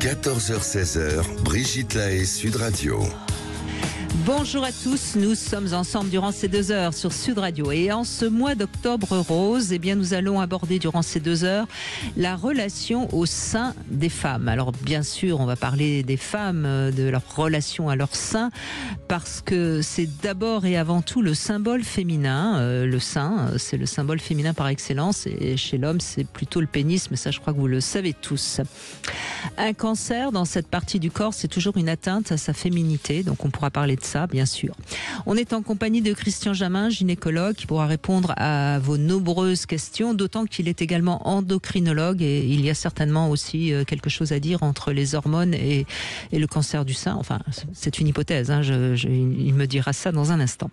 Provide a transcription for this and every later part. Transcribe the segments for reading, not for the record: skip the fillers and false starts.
14h-16h, Brigitte Lahaie, Sud Radio. Bonjour à tous, nous sommes ensemble durant ces 2 heures sur Sud Radio et en ce mois d'octobre rose, nous allons aborder durant ces 2 heures la relation au sein des femmes. Alors bien sûr, on va parler des femmes, de leur relation à leur sein, parce que c'est d'abord et avant tout le symbole féminin. Le sein, c'est le symbole féminin par excellence, et chez l'homme, c'est plutôt le pénis, mais ça je crois que vous le savez tous. Un cancer dans cette partie du corps, c'est toujours une atteinte à sa féminité, donc on pourra parler de ça, bien sûr. On est en compagnie de Christian Jamin, gynécologue, qui pourra répondre à vos nombreuses questions, d'autant qu'il est également endocrinologue et il y a certainement aussi quelque chose à dire entre les hormones et le cancer du sein. Enfin, c'est une hypothèse, hein, il me dira ça dans un instant.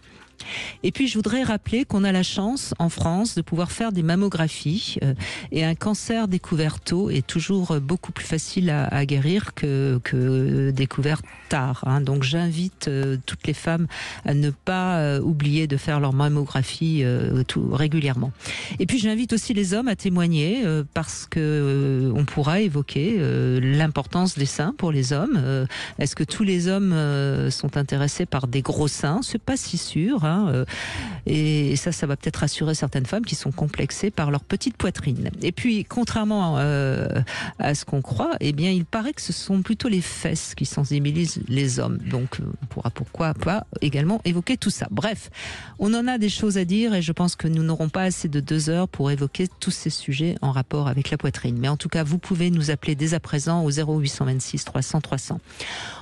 Et puis je voudrais rappeler qu'on a la chance en France de pouvoir faire des mammographies et un cancer découvert tôt est toujours beaucoup plus facile à guérir que découvert tard, hein. Donc j'invite toutes les femmes à ne pas oublier de faire leur mammographie régulièrement. Et puis j'invite aussi les hommes à témoigner parce que on pourra évoquer l'importance des seins pour les hommes. Est-ce que tous les hommes sont intéressés par des gros seins? C'est pas si sûr, hein. Et ça va peut-être rassurer certaines femmes qui sont complexées par leur petite poitrine. Et puis, contrairement à ce qu'on croit, il paraît que ce sont plutôt les fesses qui sensibilisent les hommes. Donc, on pourra pourquoi pas également évoquer tout ça. Bref, on en a des choses à dire et je pense que nous n'aurons pas assez de 2 heures pour évoquer tous ces sujets en rapport avec la poitrine. Mais en tout cas, vous pouvez nous appeler dès à présent au 0826 300 300.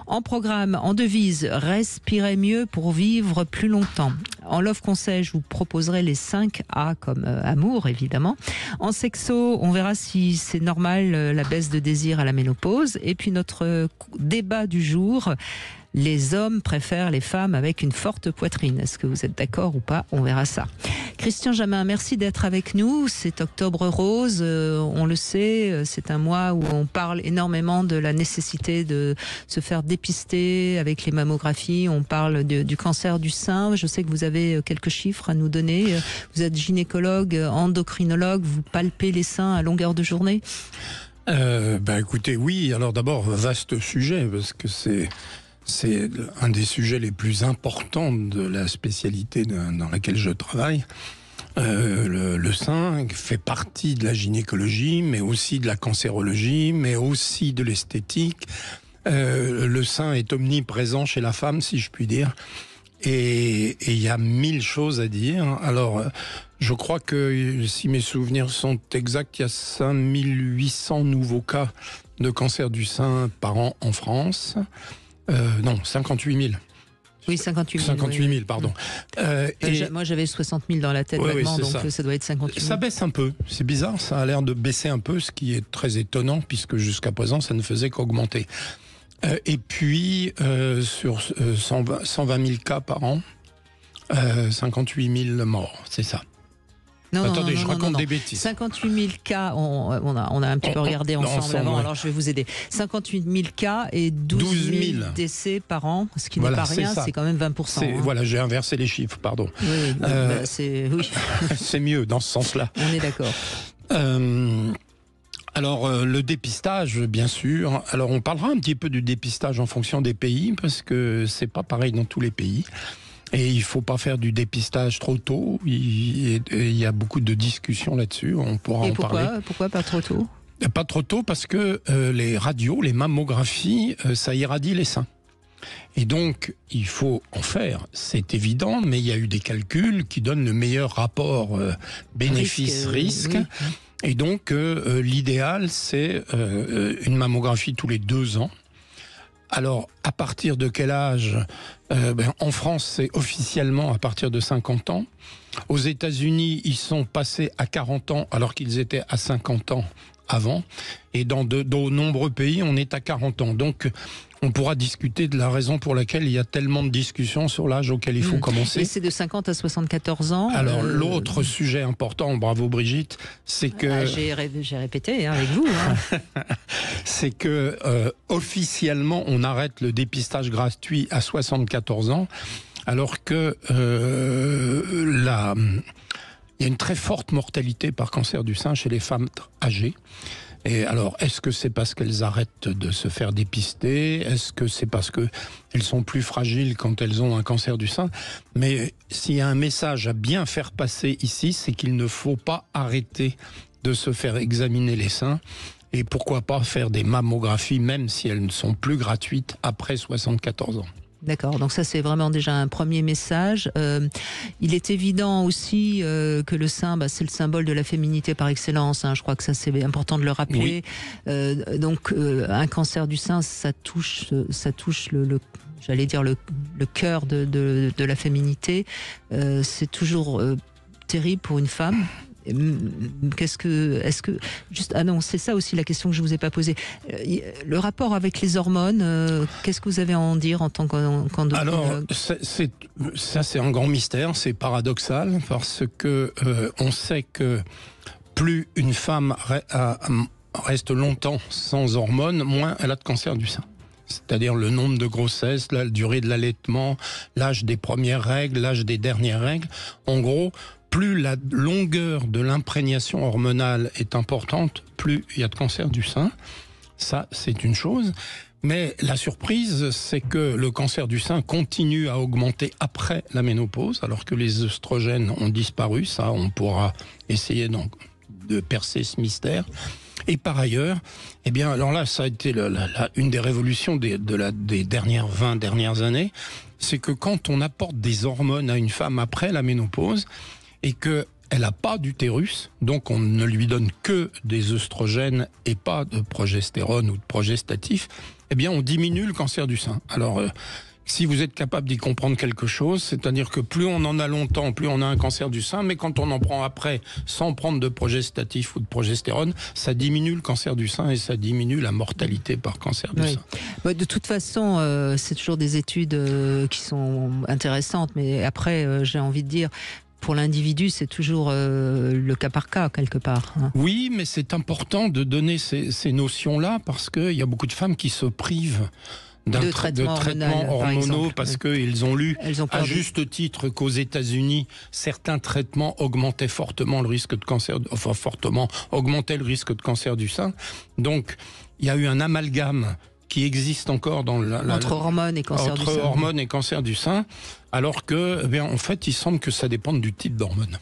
En programme, en devise, respirez mieux pour vivre plus longtemps. En Love Conseil, je vous proposerai les 5 A comme amour, évidemment. En sexo, on verra si c'est normal la baisse de désir à la ménopause. Et puis notre débat du jour, les hommes préfèrent les femmes avec une forte poitrine. Est-ce que vous êtes d'accord ou pas? On verra ça. Christian Jamin, merci d'être avec nous. C'est Octobre Rose, on le sait, c'est un mois où on parle énormément de la nécessité de se faire dépister avec les mammographies. On parle du cancer du sein. Je sais que vous avez quelques chiffres à nous donner. Vous êtes gynécologue, endocrinologue, vous palpez les seins à longueur de journée? Écoutez, oui. Alors d'abord, vaste sujet, parce que c'est un des sujets les plus importants de la spécialité dans laquelle je travaille. Le sein fait partie de la gynécologie, mais aussi de la cancérologie, mais aussi de l'esthétique. Le sein est omniprésent chez la femme, si je puis dire. Et il y a 1000 choses à dire. Alors, je crois que, si mes souvenirs sont exacts, il y a 5800 nouveaux cas de cancer du sein par an en France. Non, 58 000. Oui, 58 000. 58 000, pardon. Moi, j'avais 60 000 dans la tête, vaguement, donc ça doit être 58 000. Ça baisse un peu. C'est bizarre, ça a l'air de baisser un peu, ce qui est très étonnant, puisque jusqu'à présent, ça ne faisait qu'augmenter. Et puis, sur 120 000 cas par an, 58 000 morts, c'est ça. Attendez, je raconte des bêtises. 58 000 cas, on a un petit peu regardé ensemble avant, alors je vais vous aider. 58 000 cas et 12 000 décès par an, ce qui n'est pas rien, c'est quand même 20%. Hein. Voilà, j'ai inversé les chiffres, pardon. Oui, oui. C'est mieux dans ce sens-là. On est d'accord. Alors, le dépistage, bien sûr. Alors, on parlera un petit peu du dépistage en fonction des pays, parce que c'est pas pareil dans tous les pays. Et il faut pas faire du dépistage trop tôt. Il y a beaucoup de discussions là-dessus. On pourra en parler. Pourquoi pas trop tôt? Pas trop tôt parce que les radios, les mammographies, ça irradie les seins. Et donc, il faut en faire, c'est évident, mais il y a eu des calculs qui donnent le meilleur rapport bénéfice-risque. Oui. Et donc, l'idéal, c'est une mammographie tous les 2 ans. Alors, à partir de quel âge? En France, c'est officiellement à partir de 50 ans. Aux États-Unis, ils sont passés à 40 ans alors qu'ils étaient à 50 ans avant. Et dans de nombreux pays, on est à 40 ans. Donc, on pourra discuter de la raison pour laquelle il y a tellement de discussions sur l'âge auquel il faut commencer. Et c'est de 50 à 74 ans. Alors, l'autre sujet important, bravo Brigitte, c'est que... J'ai répété avec vous. Hein. C'est que officiellement, on arrête le dépistage gratuit à 74 ans, alors que il y a une très forte mortalité par cancer du sein chez les femmes âgées. Et alors, est-ce que c'est parce qu'elles arrêtent de se faire dépister? Est-ce que c'est parce qu'elles sont plus fragiles quand elles ont un cancer du sein? Mais s'il y a un message à bien faire passer ici, c'est qu'il ne faut pas arrêter de se faire examiner les seins. Et pourquoi pas faire des mammographies, même si elles ne sont plus gratuites après 74 ans. D'accord, donc ça c'est vraiment déjà un premier message. Il est évident aussi que le sein, c'est le symbole de la féminité par excellence. Je crois que ça c'est important de le rappeler. Oui. Donc un cancer du sein, ça touche j'allais dire le cœur de la féminité. C'est toujours terrible pour une femme. C'est ça aussi la question que je vous ai pas posée. Le rapport avec les hormones, qu'est-ce que vous avez à en dire en tant qu'endocrinologue? Alors, ça c'est un grand mystère, c'est paradoxal, parce que on sait que plus une femme reste longtemps sans hormones, moins elle a de cancer du sein. C'est-à-dire le nombre de grossesses, la durée de l'allaitement, l'âge des premières règles, l'âge des dernières règles. En gros, plus la longueur de l'imprégnation hormonale est importante, plus il y a de cancer du sein. Ça, c'est une chose. Mais la surprise, c'est que le cancer du sein continue à augmenter après la ménopause, alors que les œstrogènes ont disparu. Ça, on pourra essayer donc de percer ce mystère. Et par ailleurs, eh bien, alors là, ça a été une des révolutions des 20 dernières années, c'est que quand on apporte des hormones à une femme après la ménopause, et qu'elle n'a pas d'utérus, donc on ne lui donne que des œstrogènes et pas de progestérone ou de progestatif, eh bien on diminue le cancer du sein. Alors, si vous êtes capable d'y comprendre quelque chose, c'est-à-dire que plus on en a longtemps, plus on a un cancer du sein, mais quand on en prend après, sans prendre de progestatif ou de progestérone, ça diminue le cancer du sein et ça diminue la mortalité par cancer du sein. De toute façon, c'est toujours des études qui sont intéressantes, mais après, j'ai envie de dire, pour l'individu, c'est toujours le cas par cas, quelque part. Oui, mais c'est important de donner ces notions-là, parce qu'il y a beaucoup de femmes qui se privent de traitements hormonaux parce qu'ils ont lu à juste titre qu'aux États-Unis, certains traitements augmentaient fortement le risque de cancer, augmentaient le risque de cancer du sein. Donc, il y a eu un amalgame qui existe encore dans entre hormones et cancer du sein. Entre hormones et cancer du sein, alors que, en fait, il semble que ça dépende du type d'hormone.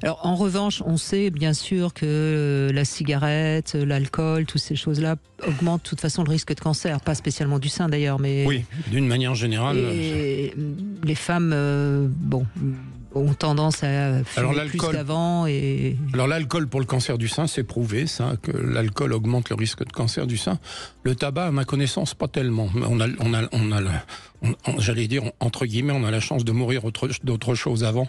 Alors, en revanche, on sait bien sûr que la cigarette, l'alcool, toutes ces choses-là augmentent de toute façon le risque de cancer, pas spécialement du sein d'ailleurs, mais... Oui, d'une manière générale. Et les femmes, ont tendance à fumer plus qu'avant. Alors l'alcool pour le cancer du sein, c'est prouvé, ça, que l'alcool augmente le risque de cancer du sein. Le tabac, à ma connaissance, pas tellement. J'allais dire, entre guillemets, on a la chance de mourir d'autre chose avant.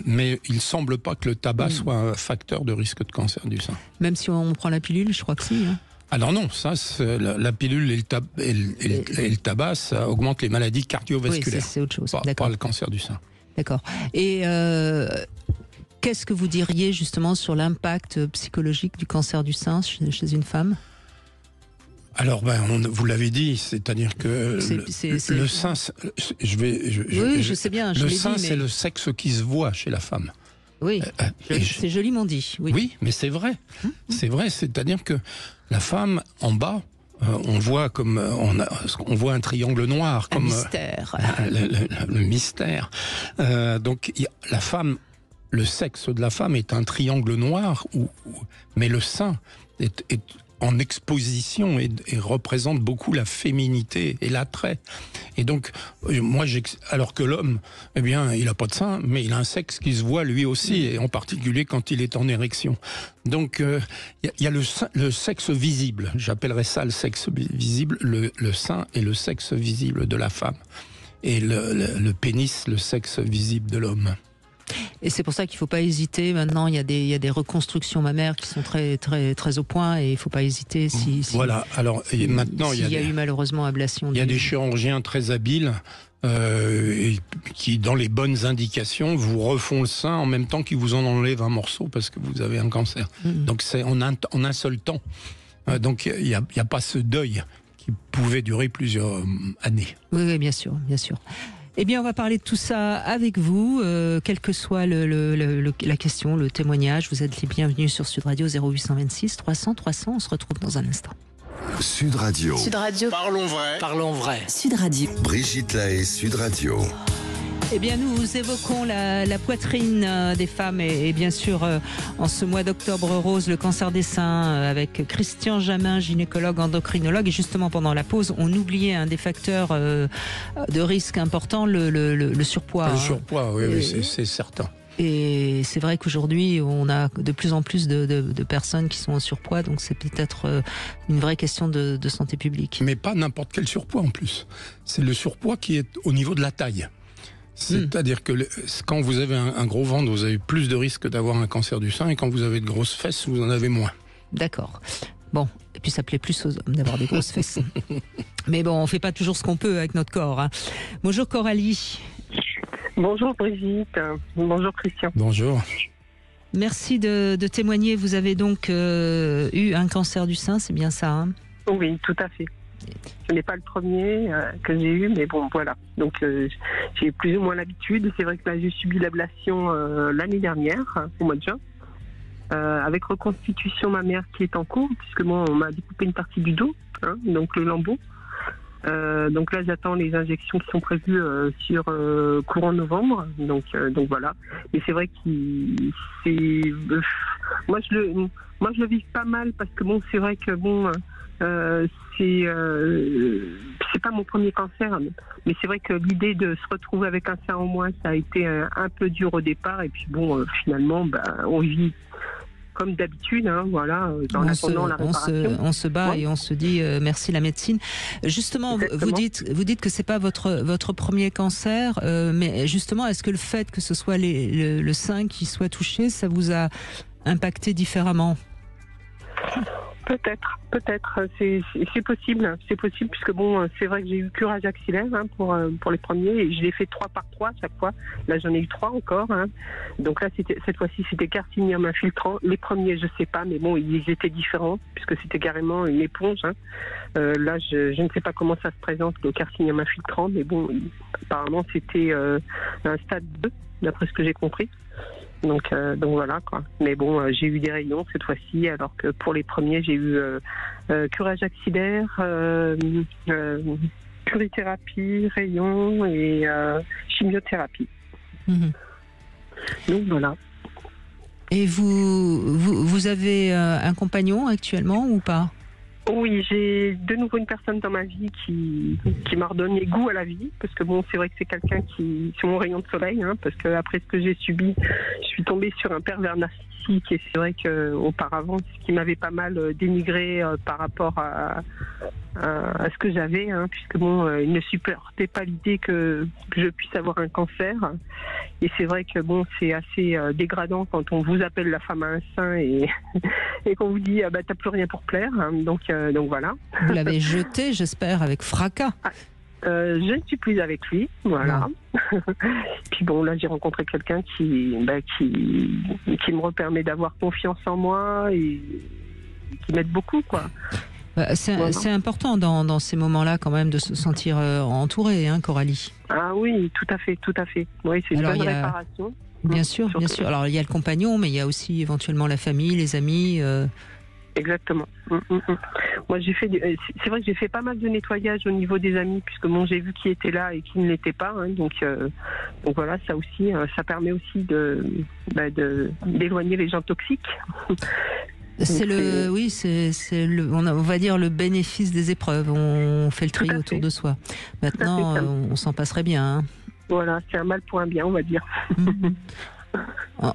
Mais il semble pas que le tabac soit un facteur de risque de cancer du sein. Même si on prend la pilule, je crois que si. Alors non, ça, la pilule et le tabac, ça augmente les maladies cardiovasculaires. Oui, c'est autre chose. Pas le cancer du sein. D'accord. Et qu'est-ce que vous diriez justement sur l'impact psychologique du cancer du sein chez une femme ? Alors, vous l'avez dit, c'est-à-dire que le sein, je sais bien. Le sein, c'est le sexe qui se voit chez la femme. Oui, c'est joliment dit. Oui, mais c'est vrai. C'est vrai, c'est-à-dire que la femme, en bas, on voit on voit un triangle noir, comme mystère. Le mystère. Donc la femme, le sexe de la femme est un triangle noir, mais le sein est en exposition et représente beaucoup la féminité et l'attrait. Et donc, alors que l'homme, eh bien, il n'a pas de sein, mais il a un sexe qui se voit lui aussi, et en particulier quand il est en érection. Donc, il y a le sexe visible, j'appellerais ça le sexe visible, le sein est le sexe visible de la femme, et le pénis, le sexe visible de l'homme. Et c'est pour ça qu'il ne faut pas hésiter. Maintenant, il y a des reconstructions mammaires qui sont très, très, très au point, et il ne faut pas hésiter voilà. Alors, maintenant, il y a eu malheureusement ablation. Il y a des chirurgiens très habiles qui, dans les bonnes indications, vous refont le sein en même temps qu'ils vous en enlèvent un morceau parce que vous avez un cancer. Donc, c'est en un seul temps. Donc, il n'y a pas ce deuil qui pouvait durer plusieurs années. Oui, bien sûr, bien sûr. Eh bien, on va parler de tout ça avec vous, quelle que soit la question, le témoignage. Vous êtes les bienvenus sur Sud Radio 0826 300 300. On se retrouve dans un instant. Sud Radio. Sud Radio. Parlons vrai. Parlons vrai. Sud Radio. Brigitte Lahaie, Sud Radio. Eh bien, nous évoquons la poitrine des femmes et bien sûr, en ce mois d'octobre rose, le cancer des seins avec Christian Jamin, gynécologue, endocrinologue. Et justement, pendant la pause, on oubliait un des facteurs de risque important, le surpoids. Le surpoids, oui, c'est certain. Et c'est vrai qu'aujourd'hui, on a de plus en plus de personnes qui sont en surpoids, donc c'est peut-être une vraie question de santé publique. Mais pas n'importe quel surpoids en plus. C'est le surpoids qui est au niveau de la taille. C'est-à-dire que quand vous avez un gros ventre, vous avez plus de risques d'avoir un cancer du sein, et quand vous avez de grosses fesses, vous en avez moins. D'accord. Bon, et puis ça plaît plus aux hommes d'avoir des grosses fesses. Mais bon, on fait pas toujours ce qu'on peut avec notre corps. Hein. Bonjour Coralie. Bonjour Brigitte. Bonjour Christian. Bonjour. Merci de témoigner. Vous avez donc eu un cancer du sein, c'est bien ça, hein? Oui, tout à fait. Ce n'est pas le premier que j'ai eu, mais bon, voilà. Donc, j'ai plus ou moins l'habitude. C'est vrai que là, j'ai subi l'ablation l'année dernière, au mois de juin, avec reconstitution mammaire qui est en cours, puisque moi, on m'a découpé une partie du dos, hein, donc le lambeau. Donc là, j'attends les injections qui sont prévues sur courant novembre. Donc voilà. Mais c'est vrai que moi, je le vis pas mal parce que bon, c'est vrai que bon. C'est pas mon premier cancer, mais c'est vrai que l'idée de se retrouver avec un sein en moins, ça a été un peu dur au départ, et puis bon, finalement, on vit comme d'habitude, hein, voilà, en attendant la réparation. On se bat et on se dit merci la médecine. Justement, vous dites que c'est pas votre premier cancer, mais justement, est-ce que le fait que ce soit le sein qui soit touché, ça vous a impacté différemment ? Peut-être, c'est possible, puisque bon, c'est vrai que j'ai eu curage axillaire hein, pour les premiers, et je l'ai fait 3 par 3 chaque fois. Là, j'en ai eu 3 encore. Hein. Donc là, cette fois-ci, c'était carcinium infiltrant. Les premiers, je sais pas, mais bon, ils étaient différents, puisque c'était carrément une éponge. Hein. Là, je ne sais pas comment ça se présente, le carcinium infiltrant, mais bon, apparemment, c'était un stade 2, d'après ce que j'ai compris. Donc voilà quoi. Mais bon, j'ai eu des rayons cette fois-ci, alors que pour les premiers, j'ai eu curage axillaire, curithérapie, rayons et chimiothérapie. Mmh. Donc voilà. Et vous avez un compagnon actuellement ou pas ? Oui, j'ai de nouveau une personne dans ma vie qui m'a redonné goût à la vie, parce que bon, c'est vrai que c'est quelqu'un c'est mon rayon de soleil, hein, parce que après ce que j'ai subi, je suis tombée sur un pervers narcissique, et c'est vrai que auparavant, ce qui m'avait pas mal dénigré par rapport à ce que j'avais, hein, puisque bon, il ne supportait pas l'idée que je puisse avoir un cancer, et c'est vrai que bon, c'est assez dégradant quand on vous appelle la femme à un sein et qu'on vous dit t'as plus rien pour plaire, hein, donc voilà. Vous l'avez jeté, j'espère, avec fracas. Je ne suis plus avec lui, voilà. Puis bon, là j'ai rencontré quelqu'un qui me permet d'avoir confiance en moi et qui m'aide beaucoup, quoi. C'est important dans ces moments-là quand même de se sentir entouré, hein, Coralie. Ah oui, tout à fait. Oui, c'est une bonne réparation. Bien sûr. Alors il y a le compagnon, mais il y a aussi éventuellement la famille, les amis. Exactement. Moi, c'est vrai que j'ai fait pas mal de nettoyage au niveau des amis, puisque bon, j'ai vu qui était là et qui ne l'était pas. Hein, donc voilà, ça aussi, ça permet aussi d'éloigner les gens toxiques. On va dire le bénéfice des épreuves. On fait le tri autour de soi. Maintenant, on s'en passerait bien. Hein. Voilà, c'est un mal pour un bien, on va dire.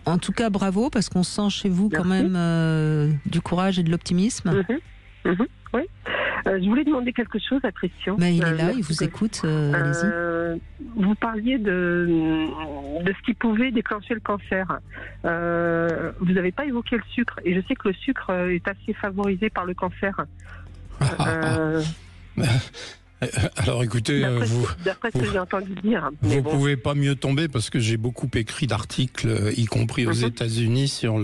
En tout cas, bravo, parce qu'on sent chez vous quand même du courage et de l'optimisme. Oui. Je voulais demander quelque chose à Christian. Il est là, il vous écoute. Allez-y. Vous parliez de ce qui pouvait déclencher le cancer. Vous n'avez pas évoqué le sucre. Et je sais que le sucre est assez favorisé par le cancer. Alors écoutez, d'après ce que j'ai entendu dire. Vous pouvez pas mieux tomber, parce que j'ai beaucoup écrit d'articles, y compris aux États-Unis, sur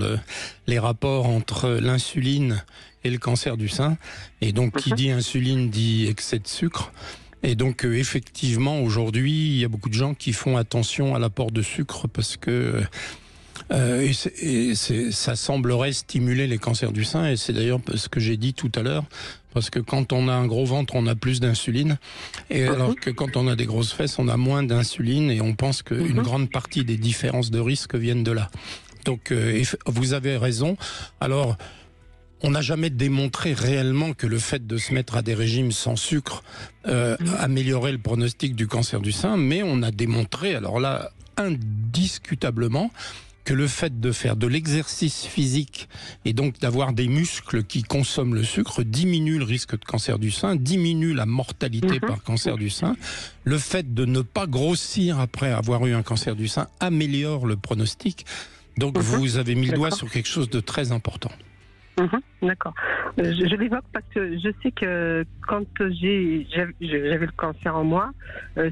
les rapports entre l'insuline et le cancer du sein. Et donc, qui dit insuline dit excès de sucre. Et donc, effectivement, aujourd'hui, il y a beaucoup de gens qui font attention à l'apport de sucre parce que ça semblerait stimuler les cancers du sein. Et c'est d'ailleurs ce que j'ai dit tout à l'heure. Parce que quand on a un gros ventre, on a plus d'insuline. Et alors que quand on a des grosses fesses, on a moins d'insuline. Et on pense qu'une grande partie des différences de risque viennent de là. Donc, vous avez raison. Alors, on n'a jamais démontré réellement que le fait de se mettre à des régimes sans sucre améliorait le pronostic du cancer du sein, mais on a démontré, alors là, indiscutablement, que le fait de faire de l'exercice physique et donc d'avoir des muscles qui consomment le sucre diminue le risque de cancer du sein, diminue la mortalité par cancer du sein. Le fait de ne pas grossir après avoir eu un cancer du sein améliore le pronostic. Donc vous avez mis le doigt sur quelque chose de très important. D'accord. Je l'évoque parce que je sais que quand j'avais le cancer en moi,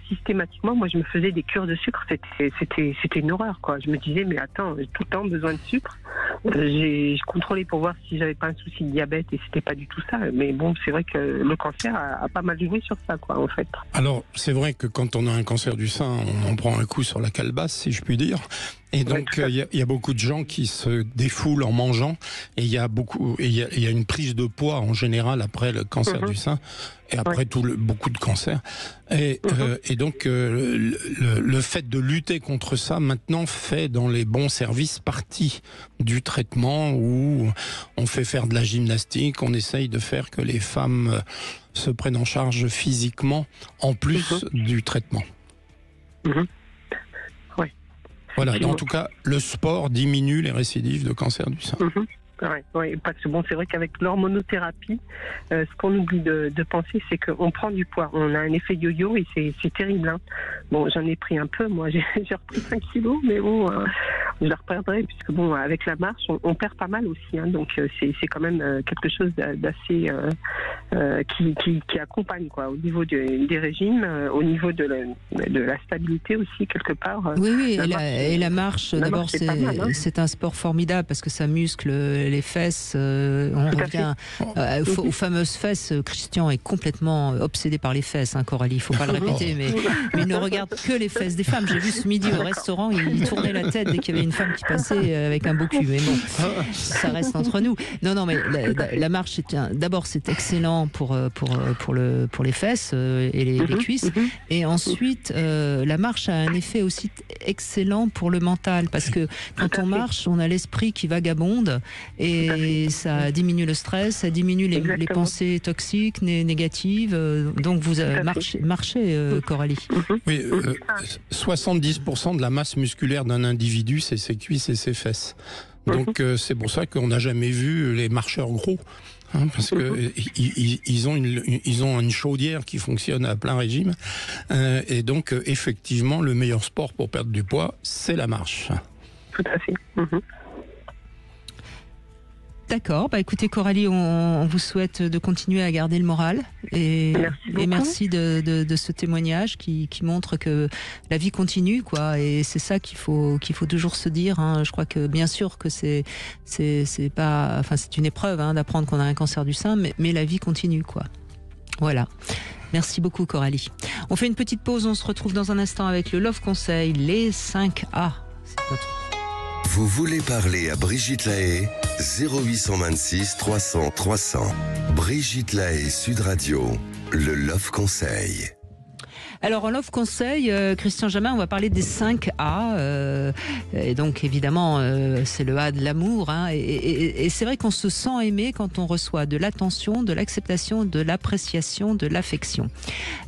systématiquement, moi, je me faisais des cures de sucre. C'était une horreur, quoi. Je me disais, mais attends, j'ai tout le temps besoin de sucre. J'ai contrôlé pour voir si j'avais pas un souci de diabète et c'était pas du tout ça. Mais bon, c'est vrai que le cancer a pas mal joué sur ça, quoi, en fait. Alors, c'est vrai que quand on a un cancer du sein, on en prend un coup sur la calebasse, si je puis dire. Et donc, il y a beaucoup de gens qui se défoulent en mangeant. Et il y a une prise de poids en général après le cancer du sein et après beaucoup de cancers. Et donc, le fait de lutter contre ça, maintenant, fait dans les bons services partie du traitement où on fait faire de la gymnastique, on essaye de faire que les femmes se prennent en charge physiquement en plus du traitement. Voilà, en tout cas, le sport diminue les récidives de cancer du sein. Oui, parce que bon, c'est vrai qu'avec l'hormonothérapie, ce qu'on oublie de penser, c'est qu'on prend du poids. On a un effet yo-yo et c'est terrible. Hein. Bon, j'en ai pris un peu, moi, j'ai repris 5 kilos, mais bon, je la reperdrai, puisque bon, avec la marche, on perd pas mal aussi. Hein, donc, c'est quand même quelque chose d'assez qui accompagne, quoi, au niveau des régimes, au niveau de la stabilité aussi, quelque part. Oui, et la marche, d'abord, c'est un sport formidable parce que ça muscle les fesses. On revient aux fameuses fesses. Christian est complètement obsédé par les fesses, hein, Coralie, il ne faut pas le répéter, mais il ne regarde que les fesses des femmes. J'ai vu ce midi au restaurant, il tournait la tête dès qu'il y avait une femme qui passait avec un beau cul. Mais bon, ça reste entre nous. Non, mais la marche, d'abord, c'est excellent pour les fesses et les cuisses. Et ensuite, la marche a un effet aussi excellent pour le mental, parce que quand on marche, on a l'esprit qui vagabonde et ça diminue le stress, ça diminue les pensées toxiques, négatives. Donc vous marchez, Coralie. Oui, 70% de la masse musculaire d'un individu, c'est ses cuisses et ses fesses. Donc c'est pour ça qu'on n'a jamais vu les marcheurs gros. Hein, parce que ils ont une chaudière qui fonctionne à plein régime et donc effectivement le meilleur sport pour perdre du poids, c'est la marche. Tout à fait. D'accord, écoutez Coralie, on vous souhaite de continuer à garder le moral et merci de ce témoignage qui montre que la vie continue, quoi, et c'est ça qu'il faut toujours se dire. Hein. Je crois que bien sûr que c'est une épreuve, hein, d'apprendre qu'on a un cancer du sein, mais la vie continue, quoi. Voilà. Merci beaucoup Coralie. On fait une petite pause, on se retrouve dans un instant avec le Love Conseil, les 5A. C'est notre... Vous voulez parler à Brigitte Lahaie, 0826 300 300. Brigitte Lahaie, Sud Radio, le Love Conseil. Alors en Love Conseil, Christian Jamin, on va parler des 5 A. Et donc évidemment, c'est le A de l'amour. Hein, et c'est vrai qu'on se sent aimé quand on reçoit de l'attention, de l'acceptation, de l'appréciation, de l'affection.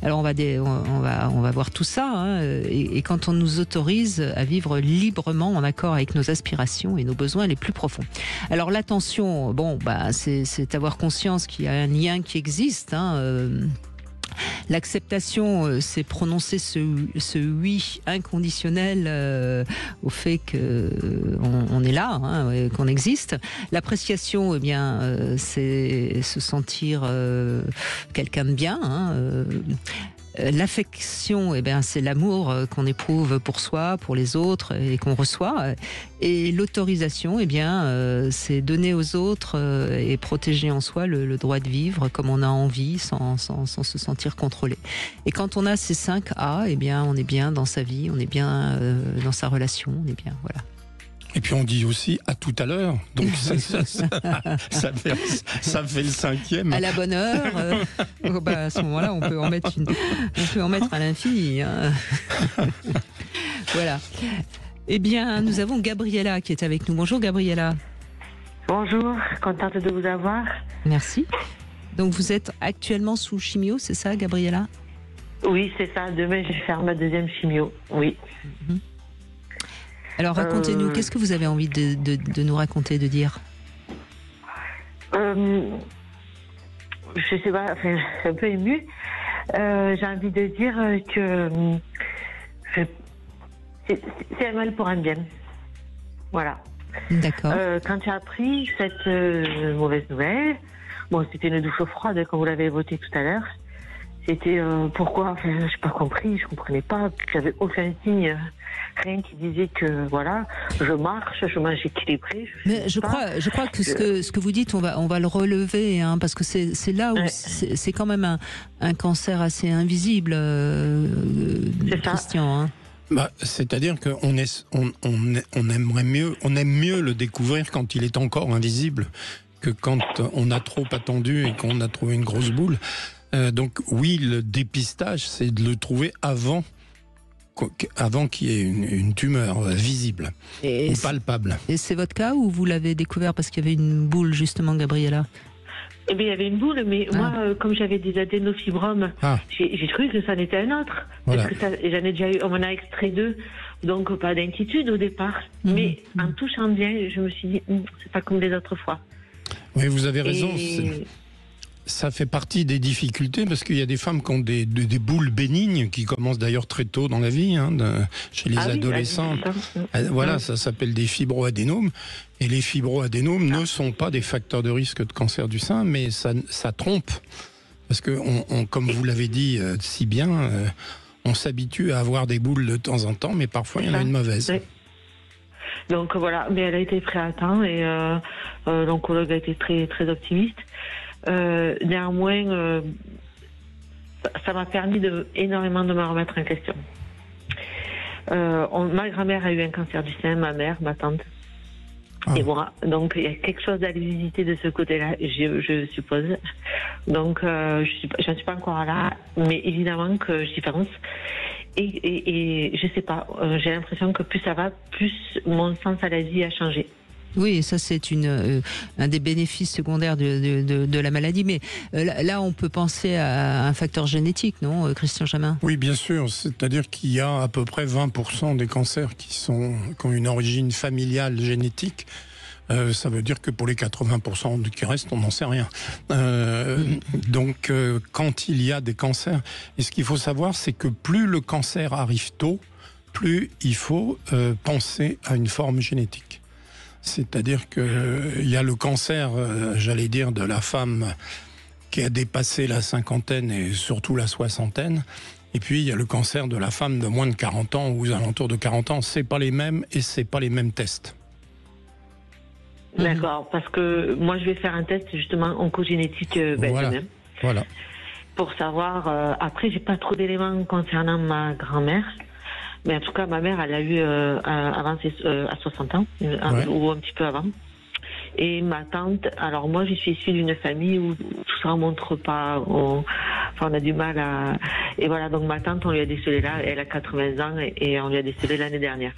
Alors on va voir tout ça. Hein, et quand on nous autorise à vivre librement en accord avec nos aspirations et nos besoins les plus profonds. Alors l'attention, c'est avoir conscience qu'il y a un lien qui existe. Hein, l'acceptation, c'est prononcer ce oui inconditionnel au fait qu'on est là, hein, qu'on existe. L'appréciation, c'est se sentir quelqu'un de bien. Hein, L'affection, c'est l'amour qu'on éprouve pour soi, pour les autres et qu'on reçoit. Et l'autorisation, c'est donner aux autres et protéger en soi le droit de vivre comme on a envie, sans se sentir contrôlé. Et quand on a ces 5 A, on est bien dans sa vie, on est bien dans sa relation, on est bien, voilà. Et puis on dit aussi à tout à l'heure, donc ça fait le 5e. À la bonne heure, à ce moment-là, on peut en mettre à l'infini. Hein. Voilà. Nous avons Gabriella qui est avec nous. Bonjour Gabriella. Bonjour, contente de vous avoir. Merci. Donc vous êtes actuellement sous chimio, c'est ça Gabriella ? Oui, c'est ça. Demain, je vais faire ma 2e chimio. Oui. Mm-hmm. Alors racontez-nous, qu'est-ce que vous avez envie de nous raconter, de dire ? Je sais pas, je suis un peu émue. J'ai envie de dire que c'est un mal pour un bien. Voilà. D'accord. Quand j'ai appris cette mauvaise nouvelle, c'était une douche froide, comme vous l'avez évoqué tout à l'heure. C'était pourquoi, je n'ai pas compris, je ne comprenais pas, j'avais aucun signe, rien qui disait que voilà, je marche, je mange équilibré. Mais je crois que ce que vous dites, on va le relever, hein, parce que c'est là où c'est quand même un cancer assez invisible, Christian. Hein. C'est-à-dire qu'on aime mieux le découvrir quand il est encore invisible que quand on a trop attendu et qu'on a trouvé une grosse boule. Donc oui, le dépistage, c'est de le trouver avant qu'il y ait une tumeur visible ou palpable. Et c'est votre cas ou vous l'avez découvert parce qu'il y avait une boule, justement, Gabriella ? Il y avait une boule, mais moi, comme j'avais des adénofibromes, j'ai cru que ça en était un autre. Voilà. Parce que j'en ai déjà eu, on m'en a extrait 2, donc pas d'inquiétude au départ. Mais en touchant bien, je me suis dit, c'est pas comme les autres fois. Oui, vous avez raison. Ça fait partie des difficultés parce qu'il y a des femmes qui ont des boules bénignes qui commencent d'ailleurs très tôt dans la vie, chez les adolescents. Voilà, ça s'appelle des fibroadénomes. Et les fibroadénomes ne sont pas des facteurs de risque de cancer du sein, mais ça trompe. Parce que, comme vous l'avez dit si bien, on s'habitue à avoir des boules de temps en temps, mais parfois il y en a une mauvaise. Oui. Donc voilà, mais elle a été prise à temps et l'oncologue a été très, très optimiste. Néanmoins, ça m'a permis énormément de me remettre en question. Ma grand-mère a eu un cancer du sein, ma mère, ma tante et moi. Donc il y a quelque chose d'allusivité de ce côté-là, je suppose. Donc j'en suis pas encore là, mais évidemment que j'y pense. Et je sais pas, j'ai l'impression que plus ça va, plus mon sens à la vie a changé. Oui, ça c'est un des bénéfices secondaires de la maladie. Mais là, on peut penser à un facteur génétique, non, Christian Jamin ? Oui, bien sûr. C'est-à-dire qu'il y a à peu près 20% des cancers qui ont une origine familiale génétique. Ça veut dire que pour les 80% qui restent, on n'en sait rien. Donc, quand il y a des cancers, et ce qu'il faut savoir, c'est que plus le cancer arrive tôt, plus il faut penser à une forme génétique. C'est-à-dire qu'il y a le cancer, j'allais dire, de la femme qui a dépassé la cinquantaine et surtout la soixantaine. Et puis, il y a le cancer de la femme de moins de 40 ans ou aux alentours de 40 ans. C'est pas les mêmes et c'est pas les mêmes tests. D'accord, parce que moi, je vais faire un test justement oncogénétique demain. Voilà. Pour savoir... après, j'ai pas trop d'éléments concernant ma grand-mère. Mais en tout cas, ma mère, elle a eu avant à 60 ans, ou un petit peu avant. Et ma tante, alors moi, je suis issue d'une famille où tout ça ne montre pas, on a du mal à... Et voilà, donc ma tante, on lui a décelé là, elle a 80 ans, et on lui a décelé l'année dernière.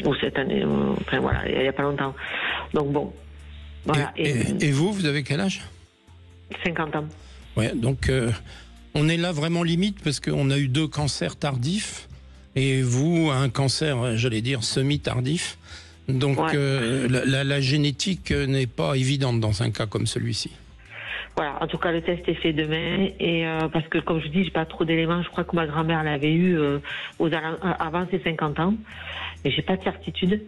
Ou cette année, enfin voilà, il n'y a pas longtemps. Donc bon, voilà. Et vous avez quel âge ? 50 ans. Ouais, donc on est là vraiment limite, parce qu'on a eu 2 cancers tardifs. Et vous, un cancer, j'allais dire, semi-tardif. Donc, la génétique n'est pas évidente dans un cas comme celui-ci. Voilà, en tout cas, le test est fait demain. Et parce que, comme je dis, j'ai pas trop d'éléments. Je crois que ma grand-mère l'avait eu avant ses 50 ans. Mais j'ai pas de certitude.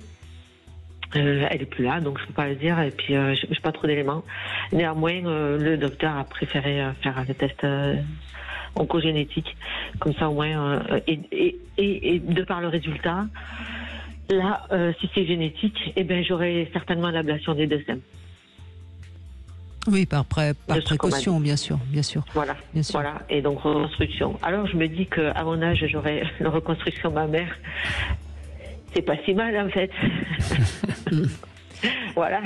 Elle est plus là, donc je peux pas le dire. Et puis, j'ai pas trop d'éléments. Néanmoins, le docteur a préféré faire le test oncogénétique. Comme ça, au moins, et de par le résultat, là, si c'est génétique, eh ben, j'aurai certainement l'ablation des 2 seins. Oui, par précaution, bien sûr. Voilà, bien sûr. Voilà. Et donc, reconstruction. Alors, je me dis qu'à mon âge, j'aurai une reconstruction mammaire. C'est pas si mal, en fait. Voilà.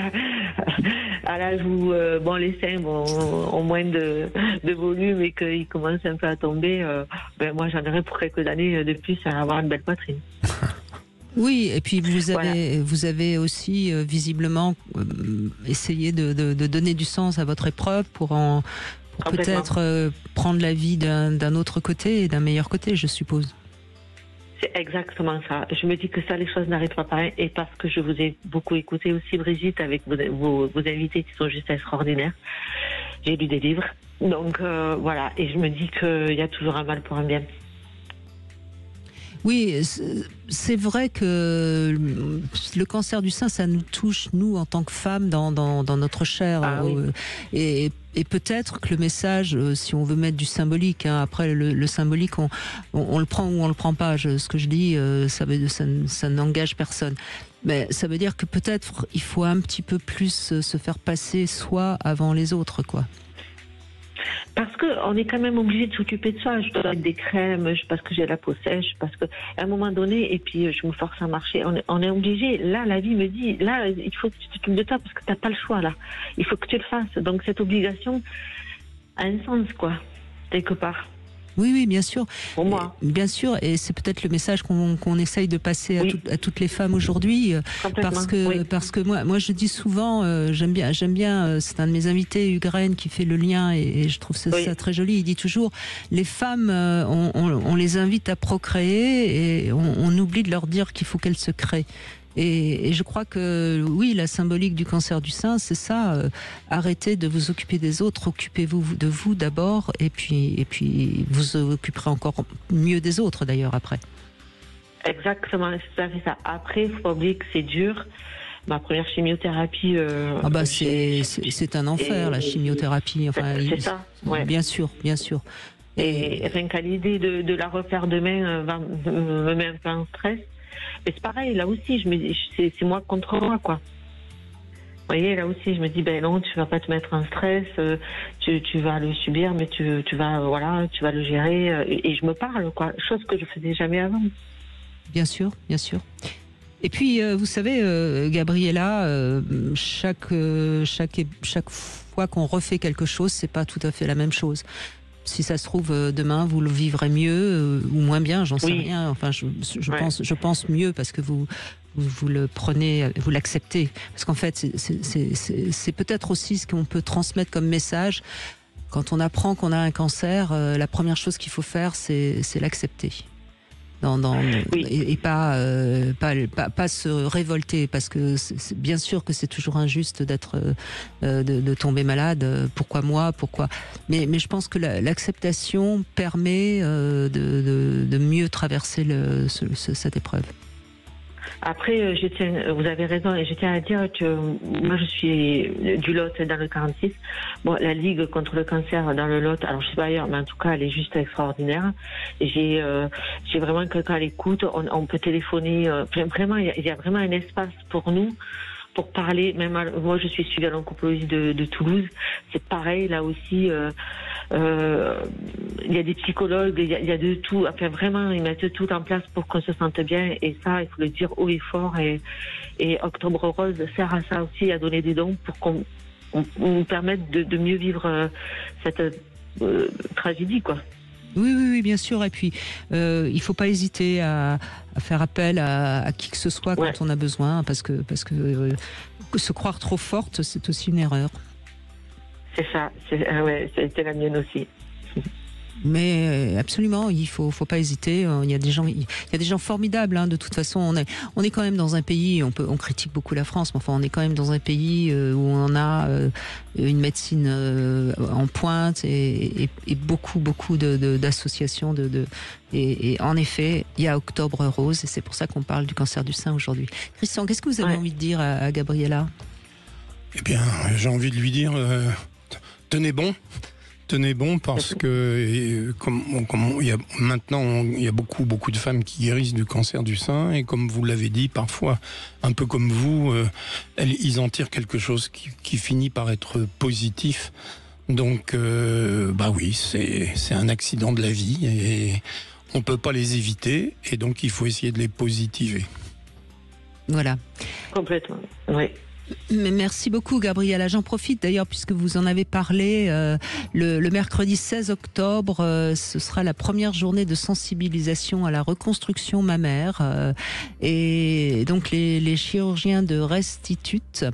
À l'âge où les seins ont moins de volume et qu'ils commencent un peu à tomber, moi, j'en aurai pour quelques années de plus à avoir une belle poitrine. Oui, et puis vous avez aussi visiblement essayé de donner du sens à votre épreuve pour peut-être prendre la vie d'un autre côté et d'un meilleur côté, je suppose. C'est exactement ça. Je me dis que ça, les choses n'arrivent pas pareil. Et parce que je vous ai beaucoup écouté aussi, Brigitte, avec vos invités qui sont juste extraordinaires. J'ai lu des livres. Donc voilà. Et je me dis qu'il y a toujours un mal pour un bien. Oui, c'est vrai que le cancer du sein, ça nous touche, nous, en tant que femmes, dans notre chair. Oui. Et peut-être que le message, si on veut mettre du symbolique, après le symbolique, on le prend ou on le prend pas. Ce que je dis, ça n'engage personne. Mais ça veut dire que peut-être il faut un petit peu plus se faire passer soi avant les autres, quoi. Parce qu'on est quand même obligé de s'occuper de soi. Je dois mettre des crèmes parce que j'ai la peau sèche, parce qu'à un moment donné, et puis je me force à marcher, on est obligé. Là, la vie me dit, là, il faut que tu t'occupes de toi parce que tu n'as pas le choix, là. Il faut que tu le fasses. Donc cette obligation a un sens, quoi, quelque part. Oui, bien sûr. Pour moi. Bien sûr, et c'est peut-être le message qu'on essaye de passer à toutes les femmes aujourd'hui, parce que moi je dis souvent, j'aime bien, c'est un de mes invités, Hugues Rennes, qui fait le lien, et je trouve ça très joli. Il dit toujours, les femmes, on les invite à procréer, et on oublie de leur dire qu'il faut qu'elles se créent. Et je crois que oui, la symbolique du cancer du sein, c'est ça. Arrêtez de vous occuper des autres, occupez-vous de vous d'abord, et puis vous occuperez encore mieux des autres d'ailleurs après. Exactement, c'est tout à fait ça. Après, il ne faut pas oublier que c'est dur. Ma première chimiothérapie... c'est un enfer, la chimiothérapie. Enfin, c'est ça, ouais. Bien sûr. Et rien qu'à l'idée de la refaire demain me met un peu en stress. Mais c'est pareil, là aussi, je me dis, c'est moi contre moi, quoi. Vous voyez, là aussi, je me dis, non, tu vas pas te mettre en stress, tu vas le subir, mais tu vas le gérer. Et je me parle, quoi. Chose que je faisais jamais avant. Bien sûr. Et puis, vous savez, Gabriella, chaque fois qu'on refait quelque chose, c'est pas tout à fait la même chose. Si ça se trouve, demain, vous le vivrez mieux ou moins bien, j'en sais rien. Enfin, je pense mieux parce que vous le prenez, vous l'acceptez. Parce qu'en fait, c'est peut-être aussi ce qu'on peut transmettre comme message. Quand on apprend qu'on a un cancer, la première chose qu'il faut faire, c'est l'accepter. Et pas se révolter, parce que c'est bien sûr que c'est toujours injuste de tomber malade. Pourquoi moi, mais je pense que l'acceptation permet de mieux traverser cette épreuve. Après, vous avez raison, et je tiens à dire que moi je suis du Lot dans le 46. Bon, la Ligue contre le cancer dans le Lot, alors je sais pas ailleurs, mais en tout cas elle est juste extraordinaire. Et j'ai vraiment quelqu'un à l'écoute, on peut téléphoner, vraiment, il y a vraiment un espace pour nous, pour parler. Même moi je suis suivie à l'oncologie de Toulouse, c'est pareil, là aussi. Il y a des psychologues, il y a de tout. Enfin, vraiment, ils mettent tout en place pour qu'on se sente bien. Et ça, il faut le dire haut et fort. Et Octobre Rose sert à ça aussi, à donner des dons pour qu'on nous permette de mieux vivre cette tragédie, quoi. Oui, bien sûr. Et puis, il faut pas hésiter à faire appel à qui que ce soit quand on a besoin, parce que se croire trop forte, c'est aussi une erreur. C'est ça, c'était la mienne aussi. Mais absolument, il faut pas hésiter. Il y a des gens formidables. De toute façon, on est quand même dans un pays. On critique beaucoup la France, mais enfin, on est quand même dans un pays où on a une médecine en pointe et beaucoup d'associations et en effet, il y a Octobre Rose et c'est pour ça qu'on parle du cancer du sein aujourd'hui. Christian, qu'est-ce que vous avez envie de dire à Gabriella ? Eh bien, j'ai envie de lui dire. Tenez bon, Tenez bon parce que maintenant il y a beaucoup de femmes qui guérissent du cancer du sein et comme vous l'avez dit, parfois un peu comme vous, ils en tirent quelque chose qui finit par être positif. Donc oui, c'est un accident de la vie et on peut pas les éviter et donc il faut essayer de les positiver. Voilà. Complètement, oui. Mais merci beaucoup Gabriella. J'en profite d'ailleurs puisque vous en avez parlé. Le mercredi 16 octobre, ce sera la première journée de sensibilisation à la reconstruction mammaire. Et donc les chirurgiens de Restitute,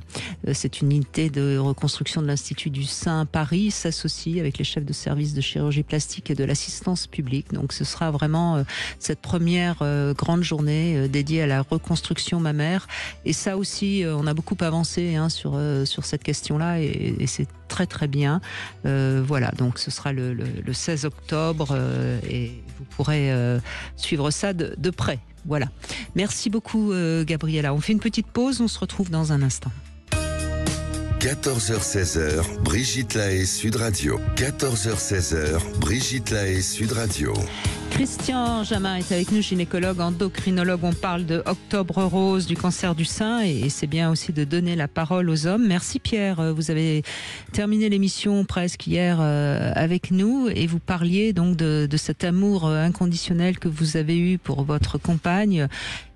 c'est une unité de reconstruction de l'Institut du Sein Paris, s'associent avec les chefs de service de chirurgie plastique et de l'assistance publique. Donc ce sera vraiment cette première grande journée dédiée à la reconstruction mammaire. Et ça aussi, on a beaucoup avancé sur cette question-là et c'est très très bien. Voilà, donc ce sera le 16 octobre et vous pourrez suivre ça de près. Voilà. Merci beaucoup Gabriella. On fait une petite pause, on se retrouve dans un instant. 14h-16h, Brigitte Lahaie, Sud Radio. 14h-16h, Brigitte Lahaie, Sud Radio. Christian Jamin est avec nous, gynécologue, endocrinologue. On parle de Octobre Rose, du cancer du sein et c'est bien aussi de donner la parole aux hommes. Merci Pierre, vous avez terminé l'émission presque hier avec nous et vous parliez donc de cet amour inconditionnel que vous avez eu pour votre compagne